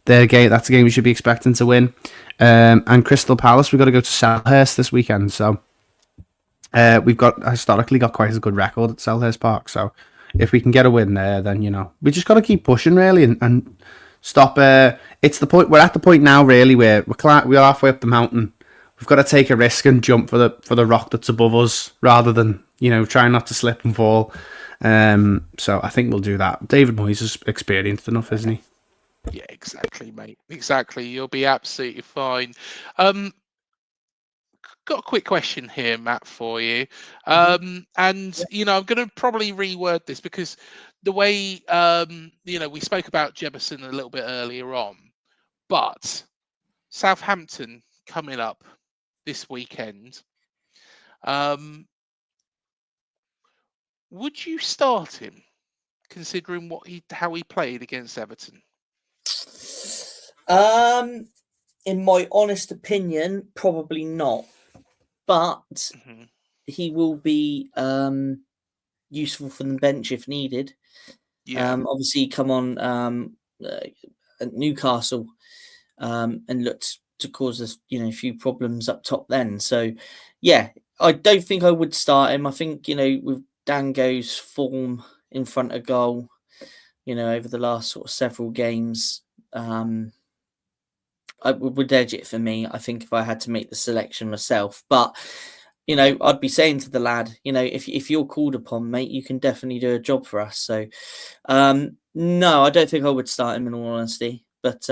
Their game, that's a game we should be expecting to win. And Crystal Palace, we've got to go to Selhurst this weekend. So we've historically got quite a good record at Selhurst Park. So if we can get a win there, then we just got to keep pushing really and stop. It's the point. We're at the point now really where we're halfway up the mountain. We've got to take a risk and jump for the rock that's above us rather than trying not to slip and fall. So I think we'll do that. David Moyes is experienced enough, isn't he? Yeah, exactly, mate. Exactly. You'll be absolutely fine. Got a quick question here, Matt, for you. And I'm going to probably reword this because the way we spoke about Jefferson a little bit earlier on, but Southampton coming up this weekend. Would you start him, considering how he played against Everton? In my honest opinion, probably not. But he will be useful from the bench if needed. Yeah. Obviously, come on at Newcastle and looked to cause us, a few problems up top then. So, yeah, I don't think I would start him. I think, with Dango's form in front of goal, over the last sort of several games, I would edge it for me. I think if I had to make the selection myself, but I'd be saying to the lad, if you're called upon, mate, you can definitely do a job for us. So, no, I don't think I would start him in all honesty. But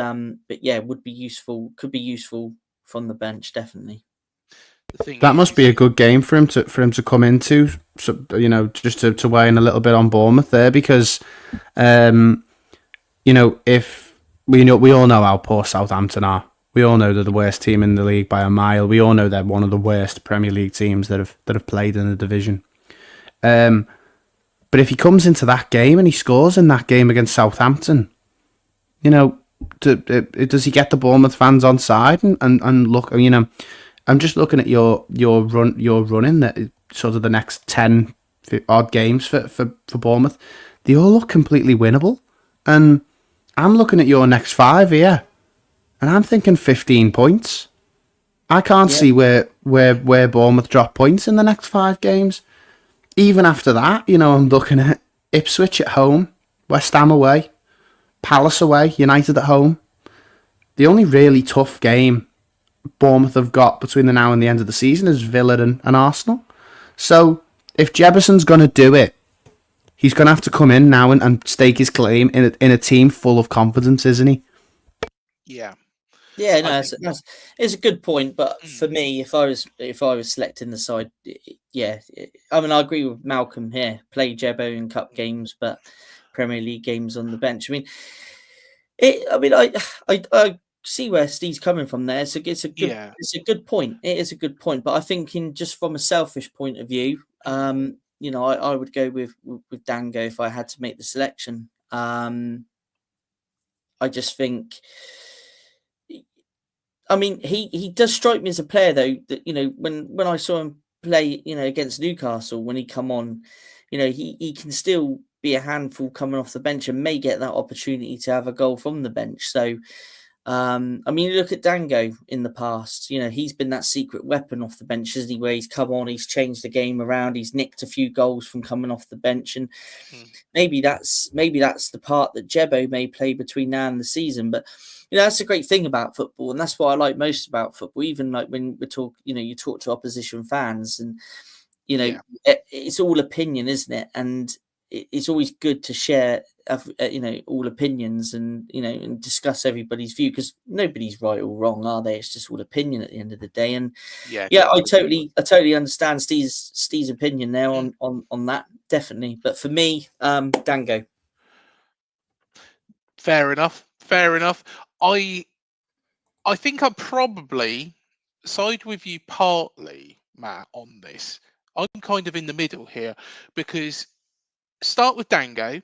yeah, would be useful. Could be useful from the bench, definitely. The thing That is, must be a good game for him to come into. So, just to weigh in a little bit on Bournemouth there, because if we all know how poor Southampton are. We all know they're the worst team in the league by a mile. We all know they're one of the worst Premier League teams that have played in the division. But if he comes into that game and he scores in that game against Southampton, does he get the Bournemouth fans on side and look? I'm just looking at your running that sort of the next 10 odd games for Bournemouth. They all look completely winnable, and I'm looking at your next 5 here. And I'm thinking 15 points. I can't see where Bournemouth drop points in the next 5 games. Even after that, I'm looking at Ipswich at home, West Ham away, Palace away, United at home. The only really tough game Bournemouth have got between the now and the end of the season is Villa and Arsenal. So if Jefferson's going to do it, he's going to have to come in now and stake his claim in a team full of confidence, isn't he? Yeah. Yeah, no, it's a good point. But for me, if I was selecting the side, I mean, I agree with Malcolm here. Play Jebbo in cup games, but Premier League games on the bench. I mean, I see where Steve's coming from there. It's a good point. It is a good point. But I think just from a selfish point of view, I would go with Dango if I had to make the selection. I just think. I mean, he does strike me as a player, though, that, when I saw him play, against Newcastle, when he come on, he can still be a handful coming off the bench and may get that opportunity to have a goal from the bench. So, I mean, you look at Dango in the past, he's been that secret weapon off the bench, isn't he? Where he's come on, he's changed the game around, he's nicked a few goals from coming off the bench. And maybe that's the part that Jebbo may play between now and the season. But that's a great thing about football, and that's what I like most about football. Even like when we talk, you talk to opposition fans, and it's all opinion, isn't it? And it's always good to share, all opinions, and and discuss everybody's view, because nobody's right or wrong, are they? It's just all opinion at the end of the day. And I totally understand Steve's opinion there on that, definitely. But for me, Dango. Fair enough. I think I probably side with you partly, Matt, on this. I'm kind of in the middle here, because start with Dango,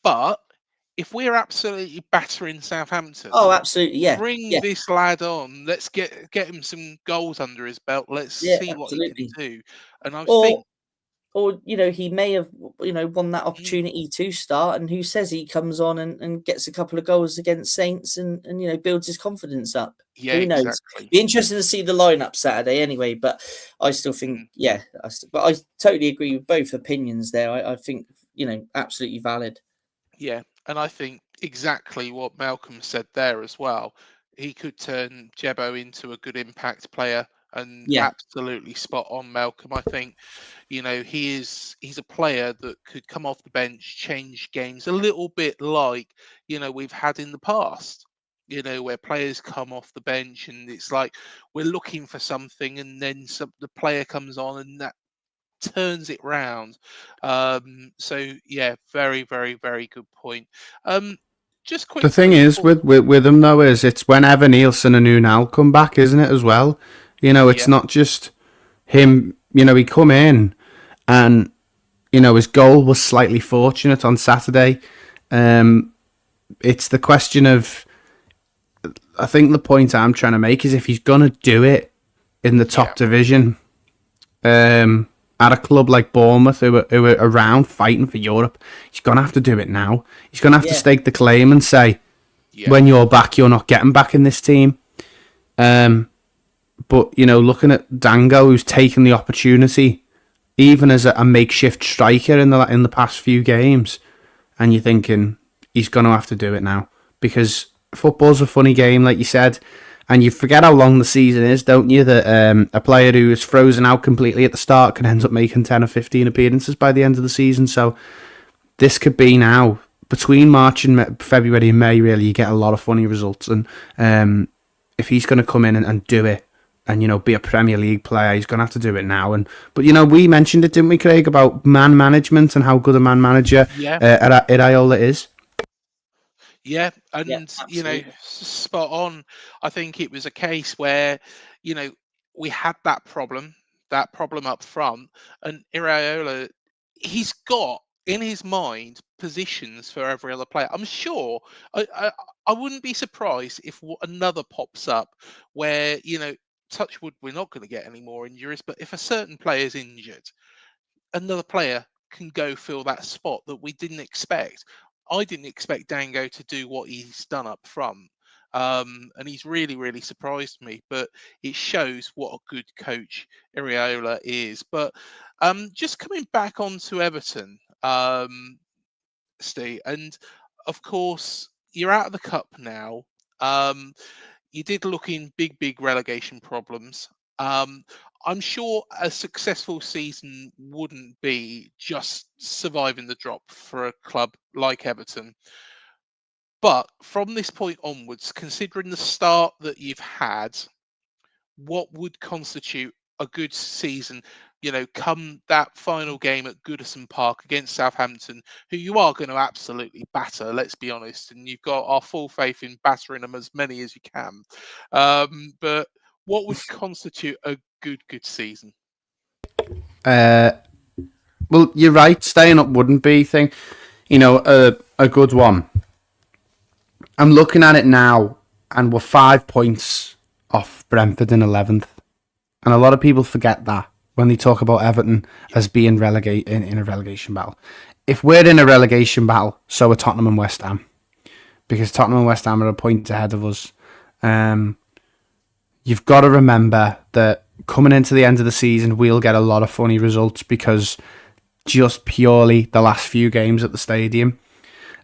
but if we're absolutely battering Southampton, absolutely, yeah, bring this lad on. Let's get him some goals under his belt. Let's see what he can do. And I think. Or, he may have, won that opportunity to start, and who says he comes on and gets a couple of goals against Saints and builds his confidence up. Yeah, who knows? exactly. Be interesting to see the lineup Saturday anyway, but I still think, but I totally agree with both opinions there. I think, absolutely valid. Yeah, and I think exactly what Malcolm said there as well. He could turn Jebbo into a good impact player. And absolutely spot on, Malcolm. I think, he's a player that could come off the bench, change games a little bit like, we've had in the past, where players come off the bench and it's like we're looking for something, and then the player comes on and that turns it round. So yeah, very, very, very good point. Just quick. The thing is with them though is it's whenever Nielsen and Unal come back, isn't it, as well? It's not just him. He come in and his goal was slightly fortunate on Saturday. It's the question of, I think the point I'm trying to make is if he's gonna do it in the top division, at a club like Bournemouth who are around fighting for Europe, he's gonna have to do it now. He's gonna have to stake the claim and say, when you're back, you're not getting back in this team. But, looking at Dango, who's taken the opportunity, even as a makeshift striker in the past few games, and you're thinking he's going to have to do it now, because football's a funny game, like you said, and you forget how long the season is, don't you? That a player who is frozen out completely at the start can end up making 10 or 15 appearances by the end of the season. So this could be now, between March and February and May, really, you get a lot of funny results. And if he's going to come in and do it, and be a Premier League player, he's going to have to do it now. But we mentioned it, didn't we, Craig, about man management and how good a man manager Iraola is. Yeah, and absolutely. spot on. I think it was a case where we had that problem up front, and Iraola, he's got in his mind positions for every other player. I'm sure. I wouldn't be surprised if another pops up where touch wood, we're not going to get any more injuries, but if a certain player is injured, another player can go fill that spot that we didn't expect. I didn't expect Dango to do what he's done up front. And he's really, really surprised me. But it shows what a good coach Iraola is. But just coming back onto Everton, Steve, and of course, you're out of the cup now. You did look in big relegation problems. Um, I'm sure a successful season wouldn't be just surviving the drop for a club like Everton. But from this point onwards, considering the start that you've had, what would constitute a good season? Come that final game at Goodison Park against Southampton, who you are going to absolutely batter, let's be honest, and you've got our full faith in battering them as many as you can. But what would constitute a good season? Well, you're right. Staying up wouldn't be thing. A good one. I'm looking at it now, and we're 5 points off Brentford in 11th. And a lot of people forget that when they talk about Everton as being in a relegation battle. If we're in a relegation battle, so are Tottenham and West Ham. Because Tottenham and West Ham are a point ahead of us. You've got to remember that coming into the end of the season, we'll get a lot of funny results because just purely the last few games at the stadium.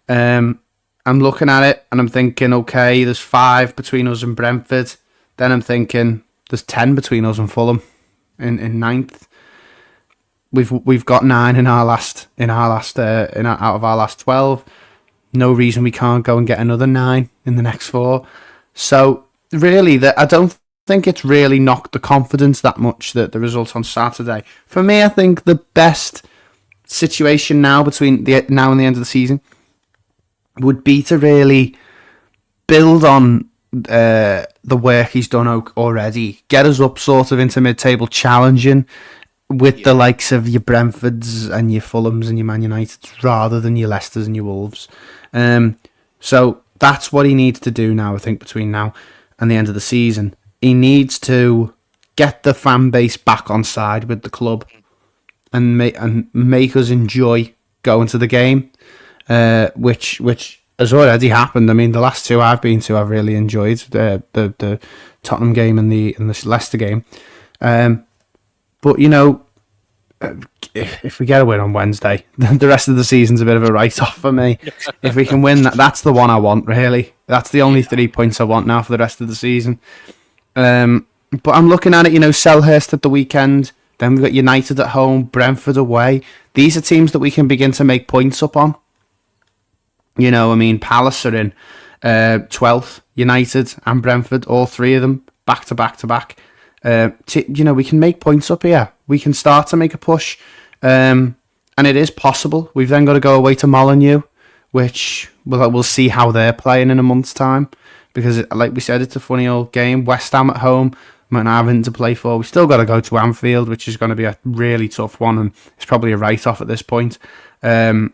I'm looking at it and I'm thinking, okay, there's 5 between us and Brentford. Then I'm thinking there's 10 between us and Fulham in 9th. We've got 9 out of our last 12. No reason we can't go and get another 9 in the next 4. So really, I don't think it's really knocked the confidence that much, that the result on Saturday. For me, I think the best situation now between now and the end of the season would be to really build on the work he's done already, get us up sort of into mid-table, challenging with the likes of your Brentfords and your Fulhams and your Man Uniteds rather than your Leicesters and your Wolves. So that's what he needs to do now, I think, between now and the end of the season. He needs to get the fan base back on side with the club and make us enjoy going to the game, which has already happened. I mean, the last 2 I've been to, I've really enjoyed the Tottenham game and the Leicester game. But if we get a win on Wednesday, the rest of the season's a bit of a write-off for me. If we can win, that's the one I want, really. That's the only 3 points I want now for the rest of the season. But I'm looking at it, Selhurst at the weekend. Then we've got United at home, Brentford away. These are teams that we can begin to make points up on. Palace are in 12th, United and Brentford, all 3 of them, back to back to back. We can make points up here. We can start to make a push. And it is possible. We've then got to go away to Molineux, which we'll see how they're playing in a month's time. Because, like we said, it's a funny old game. West Ham at home, might not have anything to play for. We've still got to go to Anfield, which is going to be a really tough one. And it's probably a write-off at this point. The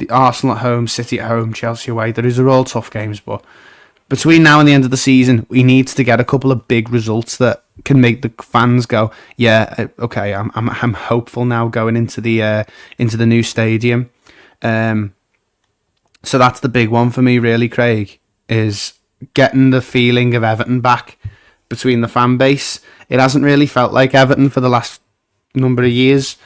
Arsenal at home, City at home, Chelsea away. These are all tough games, but between now and the end of the season, we need to get a couple of big results that can make the fans go, yeah, okay, I'm hopeful now going into the new stadium. So that's the big one for me, really, Craig, is getting the feeling of Everton back, between the fan base. It hasn't really felt like Everton for the last number of years,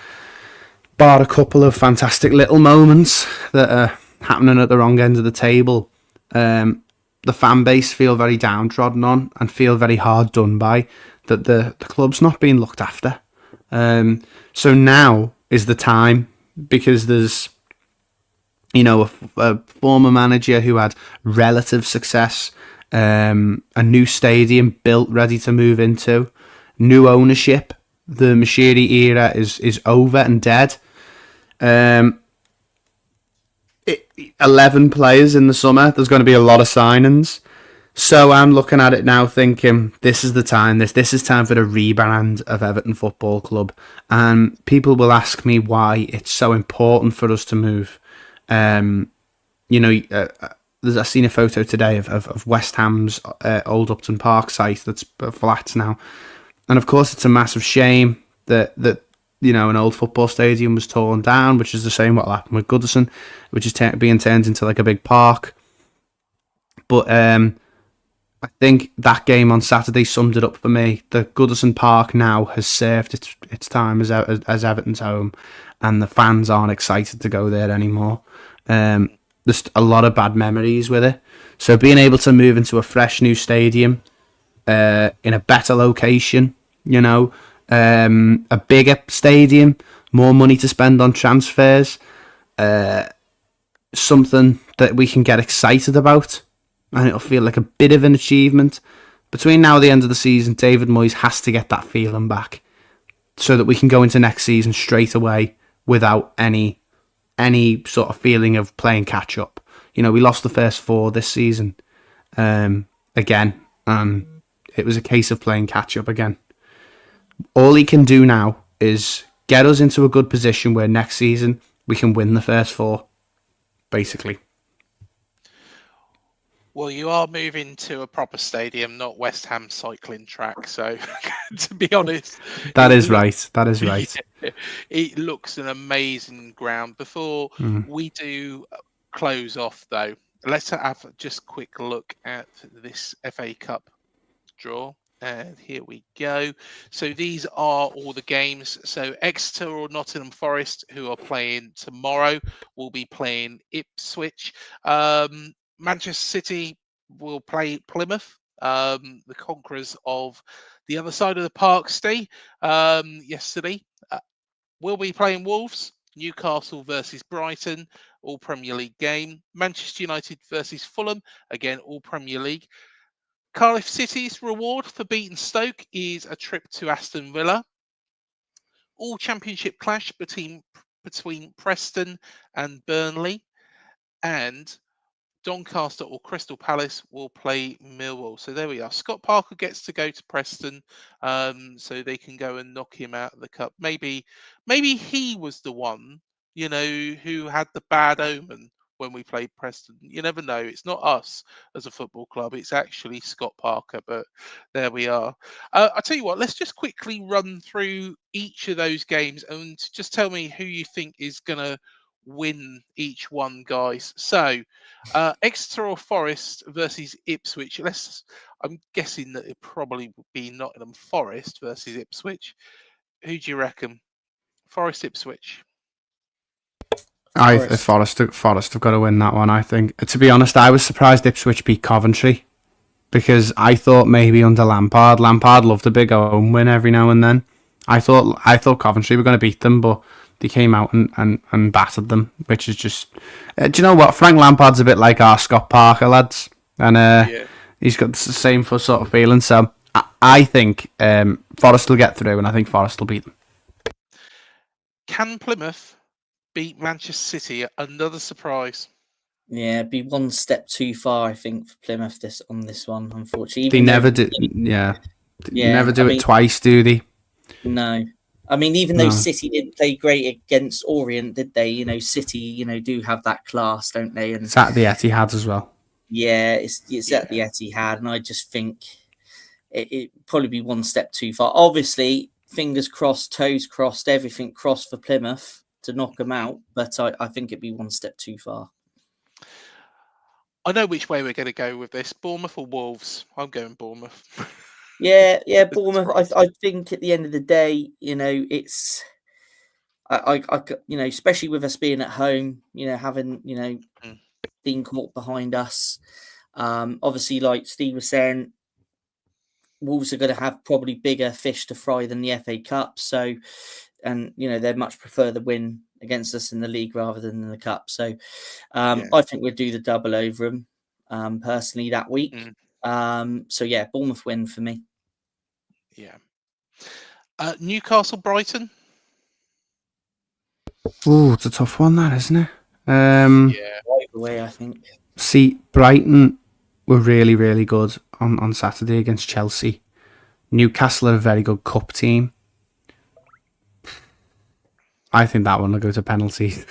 bar a couple of fantastic little moments that are happening at the wrong end of the table. The fan base feel very downtrodden on and feel very hard done by, that the club's not being looked after. So now is the time, because there's, you know, a former manager who had relative success, a new stadium built ready to move into, new ownership. The Mashiri era is over and dead. 11 players in the summer. There's going to be a lot of signings. So I'm looking at it now thinking, this is the time. This is time for the rebrand of Everton Football Club. And people will ask me why it's so important for us to move. You know, I've seen a photo today of West Ham's Old Upton Park site that's flat now. And of course, it's a massive shame that you know, an old football stadium was torn down, which is the same what happened with Goodison, which is being turned into like a big park. But I think that game on Saturday summed it up for me. The Goodison Park now has served its time as Everton's home, and the fans aren't excited to go there anymore. There's a lot of bad memories with it. So being able to move into a fresh new stadium, in a better location, you know, a bigger stadium, more money to spend on transfers, something that we can get excited about, and it'll feel like a bit of an achievement. Between now and the end of the season, David Moyes has to get that feeling back, so that we can go into next season straight away without any sort of feeling of playing catch up. You know, we lost the first 4 this season, again, and it was a case of playing catch up again. All he can do now is get us into a good position where next season we can win the first 4, basically. Well, you are moving to a proper stadium, not West Ham cycling track. So, to be honest, That is right. yeah, it looks an amazing ground. Before we do close off, though, let's have just a quick look at this FA Cup draw. And here we go. So these are all the games. So Exeter or Nottingham Forest, who are playing tomorrow, will be playing Ipswich. Manchester City will play Plymouth, the conquerors of the other side of the park, yesterday. We'll be playing Wolves. Newcastle versus Brighton, all Premier League game. Manchester United versus Fulham, again, all Premier League. Cardiff City's reward for beating Stoke is a trip to Aston Villa. All championship clash between Preston and Burnley, and Doncaster or Crystal Palace will play Millwall. So there we are. Scott Parker gets to go to Preston, so they can go and knock him out of the cup. Maybe he was the one, you know, who had the bad omen when we played Preston. You never know. It's not us as a football club. It's actually Scott Parker. But there we are. I'll tell you what. Let's just quickly run through each of those games and just tell me who you think is going to win each one, guys. So Exeter or Forest versus Ipswich. I'm guessing that it probably would be Nottingham Forest versus Ipswich. Who do you reckon? Forest, Ipswich. Forest have got to win that one, I think. To be honest, I was surprised Ipswich beat Coventry, because I thought maybe under Lampard loved a big home win every now and then. I thought Coventry were going to beat them, but they came out and battered them, which is just... do you know what? Frank Lampard's a bit like our Scott Parker, lads. And he's got the same sort of feeling. So I think Forest will get through, and I think Forest will beat them. Can Plymouth beat Manchester City? Another surprise. Yeah, be one step too far, I think, for Plymouth on this one, unfortunately. They never do. Yeah. They never do it twice, do they? No. I mean, even though City didn't play great against Orient, did they? You know, City, do have that class, don't they? And it's at the Etihad as well. Yeah, it's at the Etihad, and I just think it probably be one step too far. Obviously, fingers crossed, toes crossed, everything crossed for Plymouth to knock them out, but I think it'd be one step too far. I know which way we're going to go with this. Bournemouth or Wolves? I'm going Bournemouth. Yeah. It's Bournemouth. rough. I think at the end of the day, it's especially with us being at home, having Mm. Dean Court behind us. Obviously, like Steve was saying, Wolves are going to have probably bigger fish to fry than the FA Cup. So, and they'd much prefer the win against us in the league rather than in the cup. So, Yeah. I think we'd do the double over them personally that week. So yeah, Bournemouth win for me. Yeah. Newcastle, Brighton. Ooh, it's a tough one, that, isn't it? Yeah. Either way, I think. See, Brighton were really, really good on Saturday against Chelsea. Newcastle are a very good cup team. I think that one will go to penalties.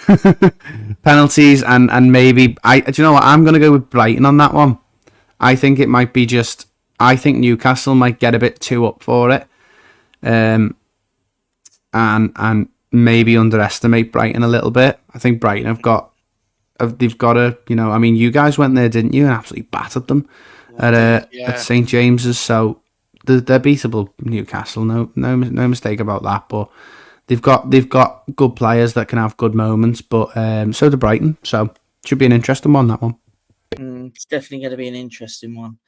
Penalties and maybe... do you know what? I'm going to go with Brighton on that one. I think it might be just... I think Newcastle might get a bit too up for it. And maybe underestimate Brighton a little bit. I think Brighton they've got a, I mean, you guys went there, didn't you, and absolutely battered them at St James's. So they're beatable, Newcastle. No mistake about that. But they've got good players that can have good moments. But so do Brighton. So should be an interesting one, that one. It's definitely going to be an interesting one.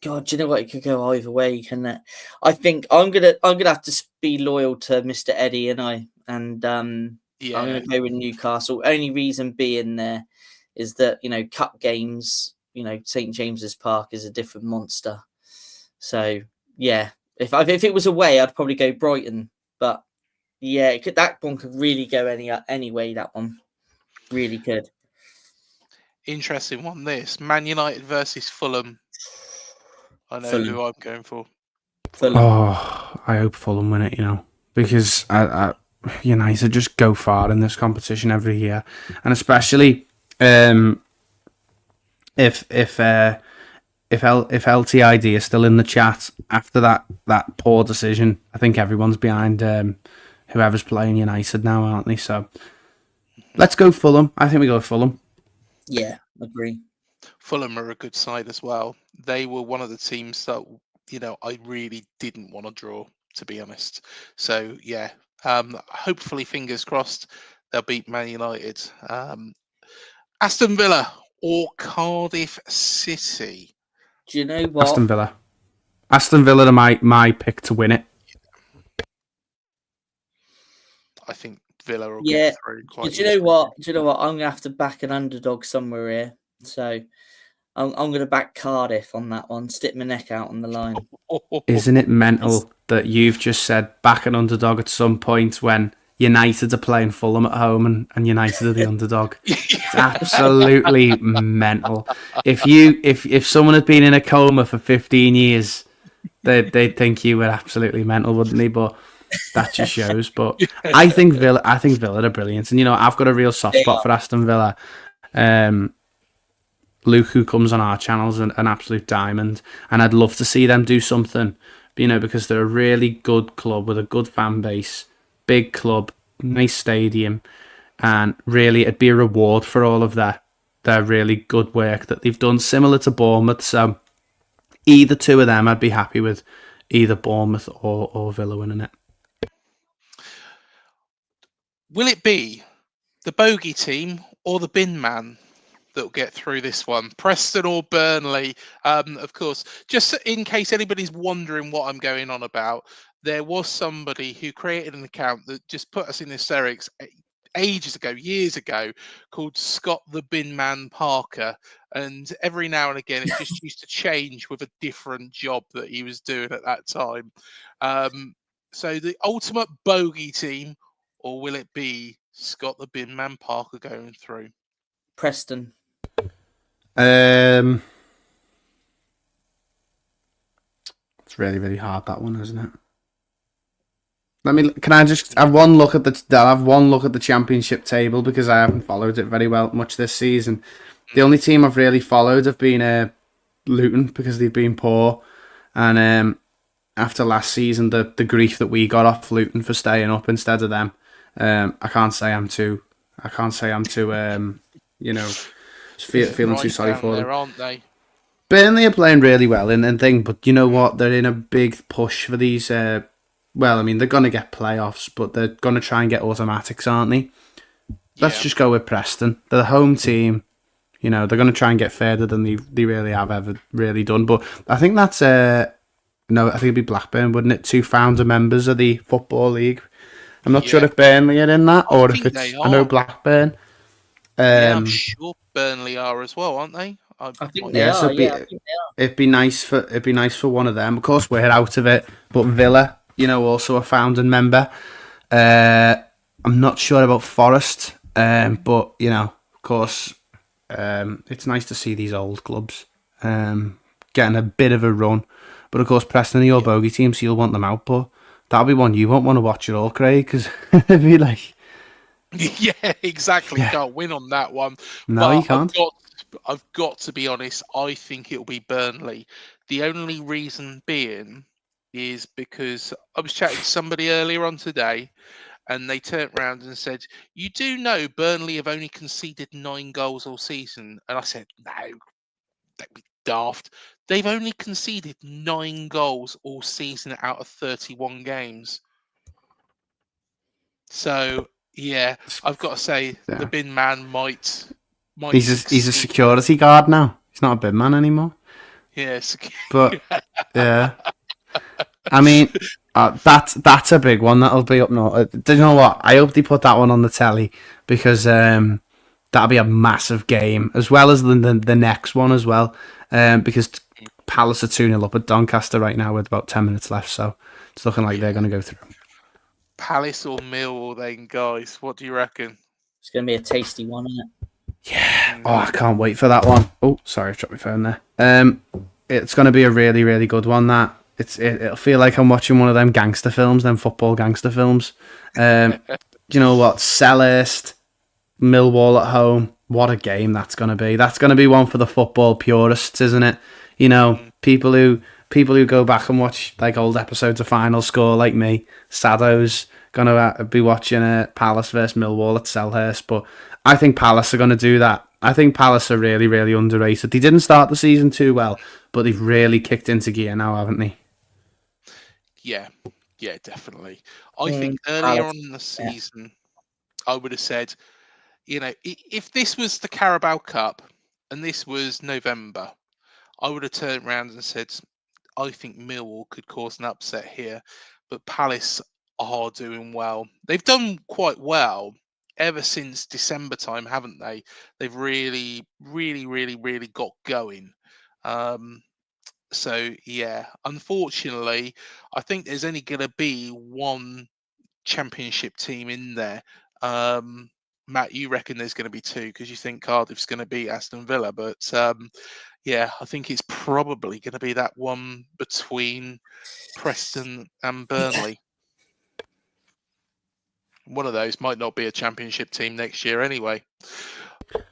God, do you know what? It could go either way, can it? I think I'm gonna have to be loyal to Mr. Eddie, and I'm gonna go with Newcastle. Only reason being there is that cup games, St James's Park is a different monster. So yeah, if it was away, I'd probably go Brighton. But yeah, that one could really go any way. That one really could. Interesting one. This Man United versus Fulham. I know Fulham. who I'm going for. Fulham. Oh, I hope Fulham win it, because United just go far in this competition every year, and especially if LTID is still in the chat after that poor decision. I think everyone's behind whoever's playing United now, aren't they? So let's go Fulham. I think we go Fulham. Yeah, agree. Fulham are a good side as well. They were one of the teams that I really didn't want to draw, to be honest. So yeah, hopefully, fingers crossed, they'll beat Man United. Aston Villa or Cardiff City. Do you know what? Aston Villa are my pick to win it. I think Villa will Yeah. get through quite Do you know what? I'm gonna have to back an underdog somewhere here. So I'm gonna back Cardiff on that one. Stick my neck out on the line. Isn't it mental that you've just said back an underdog at some point when United are playing Fulham at home and United are the underdog? It's absolutely mental. If someone had been in a coma for 15 years, they'd think you were absolutely mental, wouldn't they? But that just shows. But I think Villa are brilliant, and I've got a real soft spot for Aston Villa. Luke, who comes on our channel, is an absolute diamond, and I'd love to see them do something, because they're a really good club with a good fan base, big club, nice stadium, and really it'd be a reward for all of their really good work that they've done, similar to Bournemouth. So either two of them, I'd be happy with either Bournemouth or Villa winning it. Will it be the bogey team or the bin man that'll get through this one? Preston or Burnley? Of course, just in case anybody's wondering what I'm going on about, there was somebody who created an account that just put us in hysterics years ago, called Scott the Bin Man Parker, and every now and again it just used to change with a different job that he was doing at that time. So the ultimate bogey team, or will it be Scott the Bin Man Parker going through? Preston. It's really, really hard, that one, isn't it? Can I just have one look at the championship table, because I haven't followed it very much this season. The only team I've really followed have been Luton, because they've been poor, and after last season, the grief that we got off Luton for staying up instead of them, I can't say I'm too feeling too sorry for them. There, aren't they? Burnley are playing really well and thing, but you know what? They're in a big push for these. Well, I mean, they're going to get playoffs, but they're going to try and get automatics, aren't they? Let's just go with Preston. They're the home team. You know, they're going to try and get further than they really have ever really done. But I think that's no, I think it'd be Blackburn, wouldn't it? 2 founder members of the Football League. I'm not sure if Burnley are in that or if it's. I know Blackburn. I'm sure Burnley are as well, aren't they? I think they are. It'd be nice for one of them. Of course, we're out of it, but Villa, also a founding member. I'm not sure about Forest, but of course, it's nice to see these old clubs getting a bit of a run. But of course, Preston are your bogey team, so you'll want them out. But that'll be one you won't want to watch at all, Craig, because it'd be like. Yeah, exactly. Yeah. Can't win on that one. No, but you can't. I've got to be honest. I think it'll be Burnley. The only reason being is because I was chatting to somebody earlier on today, and they turned around and said, "You do know Burnley have only conceded 9 goals all season?" And I said, "No, that'd be daft. They've only conceded 9 goals all season out of 31 games." So. Yeah, I've got to say the bin man might he's a security guard now. He's not a bin man anymore. Yes, but yeah, I mean that's a big one. That'll be up north. Do you know what? I hope they put that one on the telly because that'll be a massive game as well as the next one as well. Because Palace are 2-0 up at Doncaster right now with about 10 minutes left, so it's looking like they're going to go through. Palace or Millwall then, guys? What do you reckon? It's going to be a tasty one, isn't it? Yeah. Oh, I can't wait for that one. Oh, sorry, I dropped my phone there. It's going to be a really, really good one, that. It'll feel like I'm watching one of them gangster films, them football gangster films. Do you know what? Selhurst, Millwall at home. What a game that's going to be. That's going to be one for the football purists, isn't it? People who go back and watch like old episodes of Final Score like me, Sado's gonna be watching Palace versus Millwall at Selhurst, but I think Palace are gonna do that. I think Palace are really, really underrated. They didn't start the season too well, but they've really kicked into gear now, haven't they? Yeah, definitely. I think earlier on in the season, I would have said, if this was the Carabao Cup and this was November, I would have turned around and said, I think Millwall could cause an upset here, but Palace are doing well. They've done quite well ever since December time, haven't they? They've really, really, really, really got going. So, yeah, unfortunately, I think there's only going to be one championship team in there. Matt, you reckon there's going to be 2 because you think Cardiff's going to beat Aston Villa, but yeah, I think it's probably going to be that one between Preston and Burnley. One of those might not be a championship team next year anyway.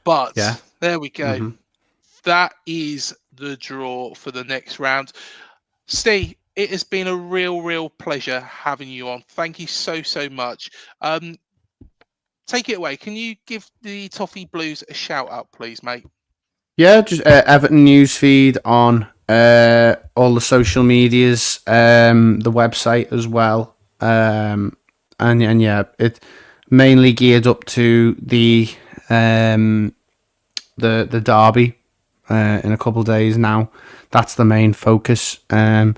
But there we go. Mm-hmm. That is the draw for the next round. Steve, it has been a real pleasure having you on. Thank you so much. Take it away. Can you give the Toffee Blues a shout out, please, mate? Yeah, just Everton newsfeed on all the social medias, the website as well, and yeah, it mainly geared up to the derby in a couple of days now. That's the main focus. My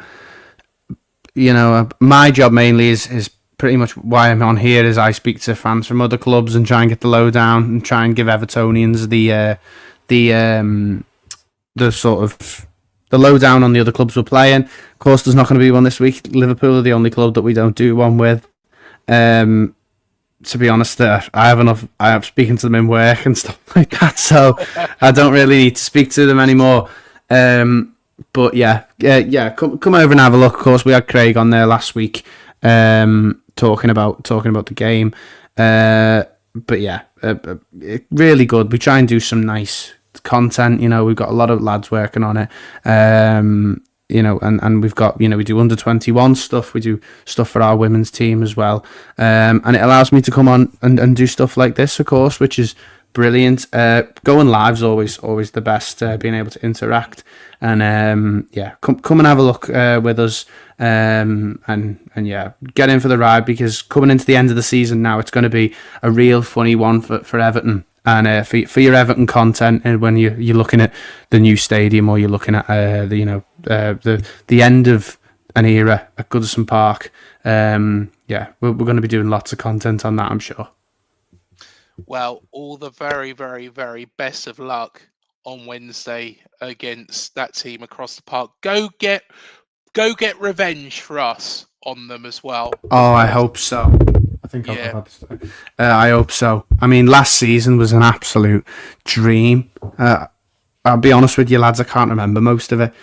job mainly is pretty much why I'm on here. Is I speak to fans from other clubs and try and get the lowdown and try and give Evertonians the sort of the lowdown on the other clubs we're playing. Of course, there's not going to be one this week. Liverpool are the only club that we don't do one with. To be honest, I have speaking to them in work and stuff like that, so I don't really need to speak to them anymore. But yeah, come over and have a look. Of course, we had Craig on there last week, talking about the game. But yeah, really good. We try and do some nice content. We've got a lot of lads working on it. And we've got, we do under 21 stuff. We do stuff for our women's team as well. And it allows me to come on and do stuff like this, of course, which is brilliant. Going live's always the best. Being able to interact and come and have a look with us. And yeah, get in for the ride, because coming into the end of the season now, it's going to be a real funny one for Everton. And for your Everton content, and when you're looking at the new stadium, or you're looking at the end of an era at Goodison Park, we're going to be doing lots of content on that, I'm sure. Well, all the very, very, very best of luck on Wednesday against that team across the park. Go get revenge for us on them as well. Oh, I hope so. I think I've had this. I hope so. I mean, last season was an absolute dream. I'll be honest with you, lads, I can't remember most of it.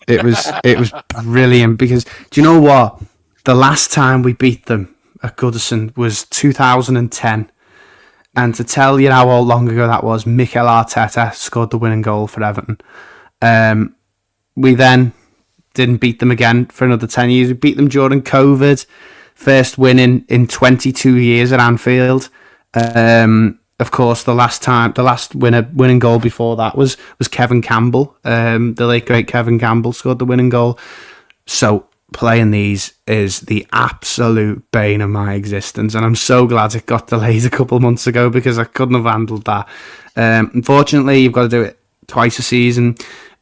It was brilliant, because do you know what? The last time we beat them at Goodison was 2010. And to tell you how long ago that was, Mikel Arteta scored the winning goal for Everton. We then didn't beat them again for another 10 years. We beat them during COVID. First win in 22 years at Anfield. Of course, the last winning goal before that was Kevin Campbell. The late great Kevin Campbell scored the winning goal. So playing these is the absolute bane of my existence, and I'm so glad it got delayed a couple of months ago, because I couldn't have handled that. Unfortunately, you've got to do it twice a season.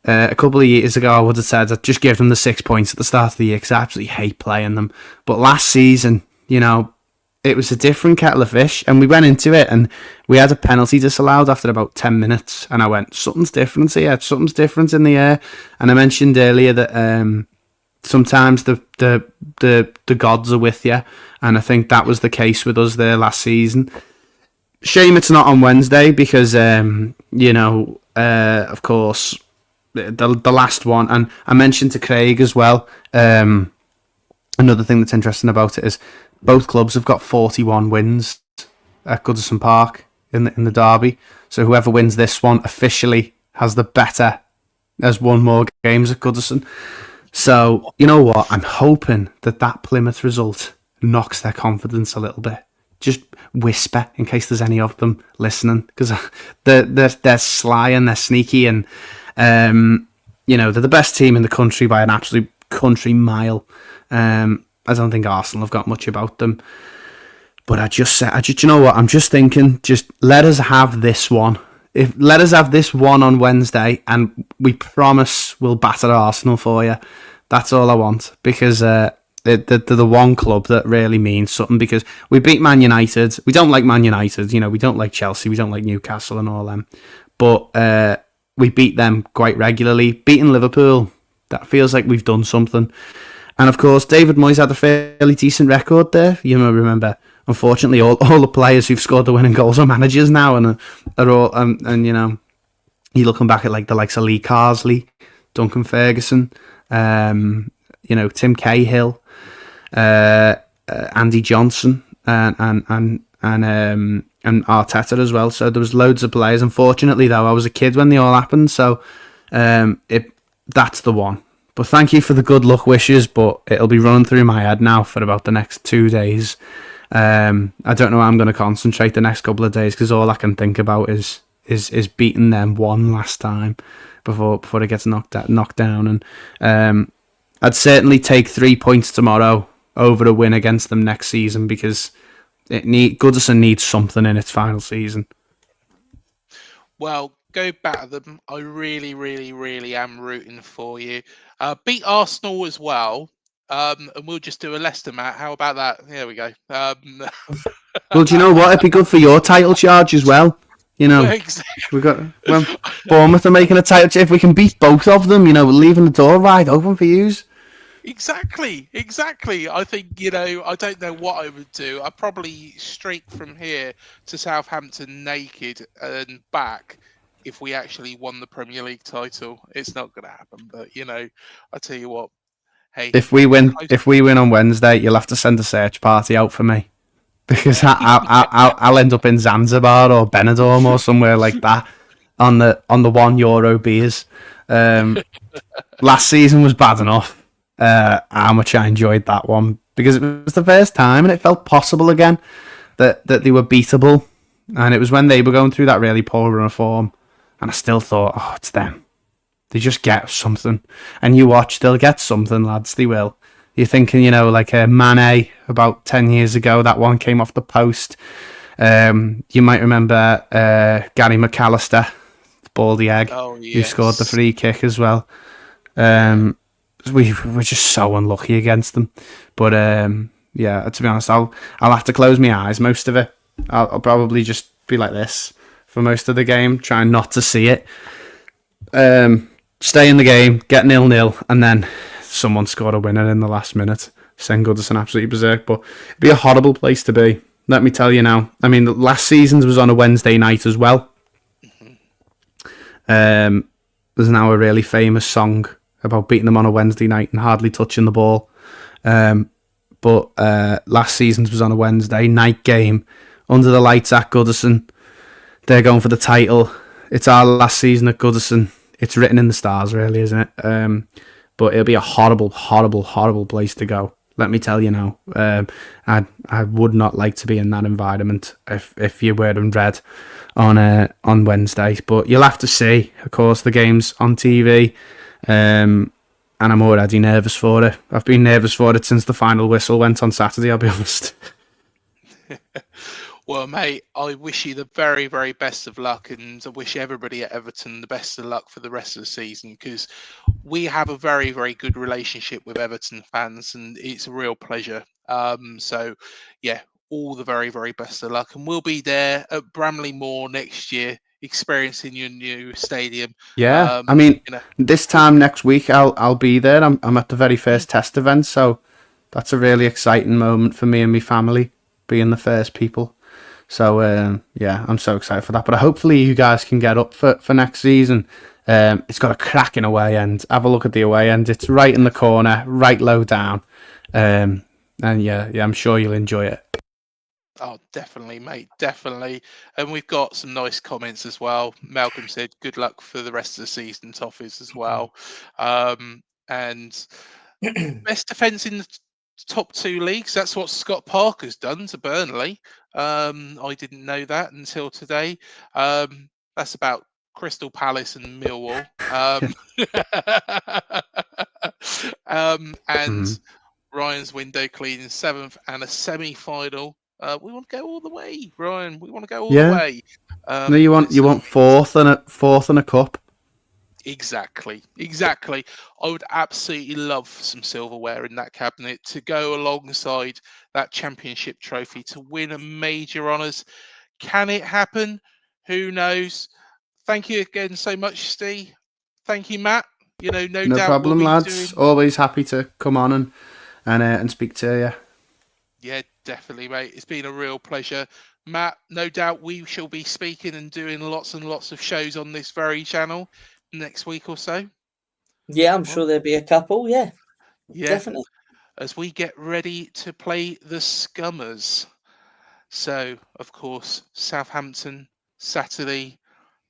A couple of years ago, I would have said I'd just give them the 6 points at the start of the year, because I absolutely hate playing them. But last season, it was a different kettle of fish, and we went into it and we had a penalty disallowed after about 10 minutes, and I went, something's different here, something's different in the air. And I mentioned earlier that sometimes the gods are with you, and I think that was the case with us there last season. Shame it's not on Wednesday, because of course, the last one, and I mentioned to Craig as well, another thing that's interesting about it is both clubs have got 41 wins at Goodison Park in the derby. So whoever wins this one officially has won more games at Goodison. So you know what? I'm hoping that Plymouth result knocks their confidence a little bit. Just whisper in case there's any of them listening, because they're sly and they're sneaky, and they're the best team in the country by an absolute country mile. I don't think Arsenal have got much about them, but you know what? I'm just thinking, just let us have this one. Let us have this one on Wednesday, and we promise we'll batter Arsenal for you. That's all I want, because they're the one club that really means something, because we beat Man United. We don't like Man United, we don't like Chelsea, we don't like Newcastle and all them, but we beat them quite regularly. Beating Liverpool, that feels like we've done something. And of course, David Moyes had a fairly decent record there. You may remember, unfortunately, all the players who've scored the winning goals are managers now, and are all you're looking back at the likes of Lee Carsley, Duncan Ferguson, Tim Cahill, Andy Johnson, and Arteta as well. So there was loads of players. Unfortunately, though, I was a kid when they all happened, so that's the one. But thank you for the good luck wishes, but it'll be running through my head now for about the next 2 days. I don't know how I'm going to concentrate the next couple of days, because all I can think about is beating them one last time before it gets knocked down. And I'd certainly take 3 points tomorrow over a win against them next season, because Goodison needs something in its final season. Well, go batter them. I really, really, really am rooting for you. Beat Arsenal as well, and we'll just do a Leicester match. How about that? There we go. Well, do you know what? It'd be good for your title charge as well. Exactly. We've got Bournemouth are making a title charge. If we can beat both of them, we're leaving the door wide open for yous. Exactly. I think, I don't know what I would do. I'd probably streak from here to Southampton naked and back if we actually won the Premier League title. It's not going to happen, but, I tell you what. Hey, if we win on Wednesday, you'll have to send a search party out for me, because I'll end up in Zanzibar or Benidorm or somewhere like that on the €1 beers. Last season was bad enough. How much I enjoyed that one, because it was the first time and it felt possible again that they were beatable. And it was when they were going through that really poor run of form, and I still thought, oh, it's them. They just get something. And you watch, they'll get something, lads, they will. You're thinking, like a Mane about 10 years ago, that one came off the post. You might remember Gary McAllister, Baldy Egg, who scored the free kick as well. We were just so unlucky against them. But to be honest, I'll have to close my eyes most of it. I'll probably just be like this for most of the game, trying not to see it. Stay in the game, get 0-0, and then someone scored a winner in the last minute. Send Goodison absolutely berserk, but it'd be a horrible place to be. Let me tell you now. I mean, the last season's was on a Wednesday night as well. There's now a really famous song about beating them on a Wednesday night and hardly touching the ball. But last season's was on a Wednesday night game under the lights at Goodison. They're going for the title. It's our last season at Goodison. It's written in the stars, really, isn't it? But it'll be a horrible, horrible, horrible place to go. Let me tell you now. I would not like to be in that environment if you're wearing red on Wednesday. But you'll have to see. Of course, the game's on TV, and I'm already nervous for it. I've been nervous for it since the final whistle went on Saturday, I'll be honest. Well, mate, I wish you the very, very best of luck, and I wish everybody at Everton the best of luck for the rest of the season, because we have a very, very good relationship with Everton fans, and it's a real pleasure. So, yeah, all the very, very best of luck, and we'll be there at Bramley Moor next year, experiencing your new stadium. Yeah, I mean, this time next week I'll be there. I'm at the very first test event, so that's a really exciting moment for me and my family, being the first people. So, I'm so excited for that. But hopefully you guys can get up for next season. It's got a cracking away end. Have a look at the away end. It's right in the corner, right low down. And I'm sure you'll enjoy it. Oh, definitely, mate, definitely. And we've got some nice comments as well. Malcolm said, good luck for the rest of the season, Toffees, as well. And best defence in the top two leagues. That's what Scott Parker's done to Burnley. I didn't know that until today. That's about Crystal Palace and Millwall. And Ryan's window cleaning 7th and a semi-final. We want to go all the way, Ryan. We want to go all the way. No, you want fourth and a cup. Exactly. I would absolutely love some silverware in that cabinet to go alongside that championship trophy to win a major honours. Can it happen? Who knows? Thank you again so much, Steve. Thank you, Matt. No doubt problem, we'll lads. Always happy to come on and speak to you. Yeah, definitely, mate. It's been a real pleasure. Matt, no doubt we shall be speaking and doing lots and lots of shows on this very channel next week or so. Yeah, I'm sure there'll be a couple. Yeah, definitely. As we get ready to play the Scummers. So, of course, Southampton, Saturday.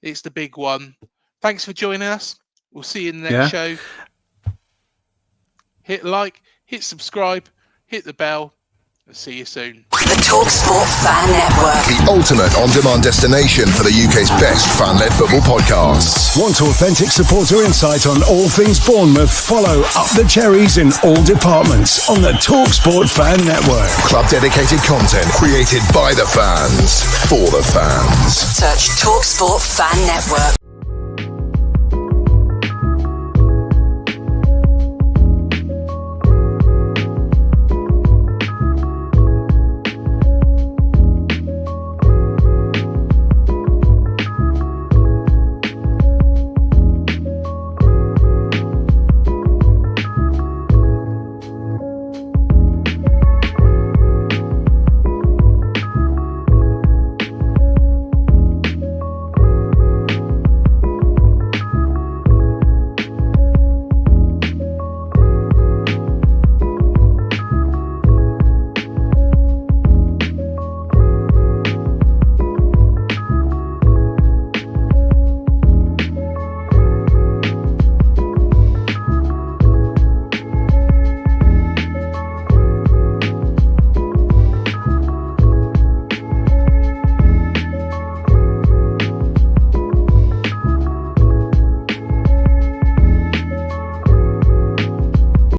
It's the big one. Thanks for joining us. We'll see you in the next show. Hit like, hit subscribe, hit the bell. I'll see you soon. The TalkSport Fan Network. The ultimate on-demand destination for the UK's best fan-led football podcasts. Want authentic supporter insight on all things Bournemouth? Follow Up the Cherries in all departments on the TalkSport Fan Network. Club-dedicated content created by the fans, for the fans. Search TalkSport Fan Network.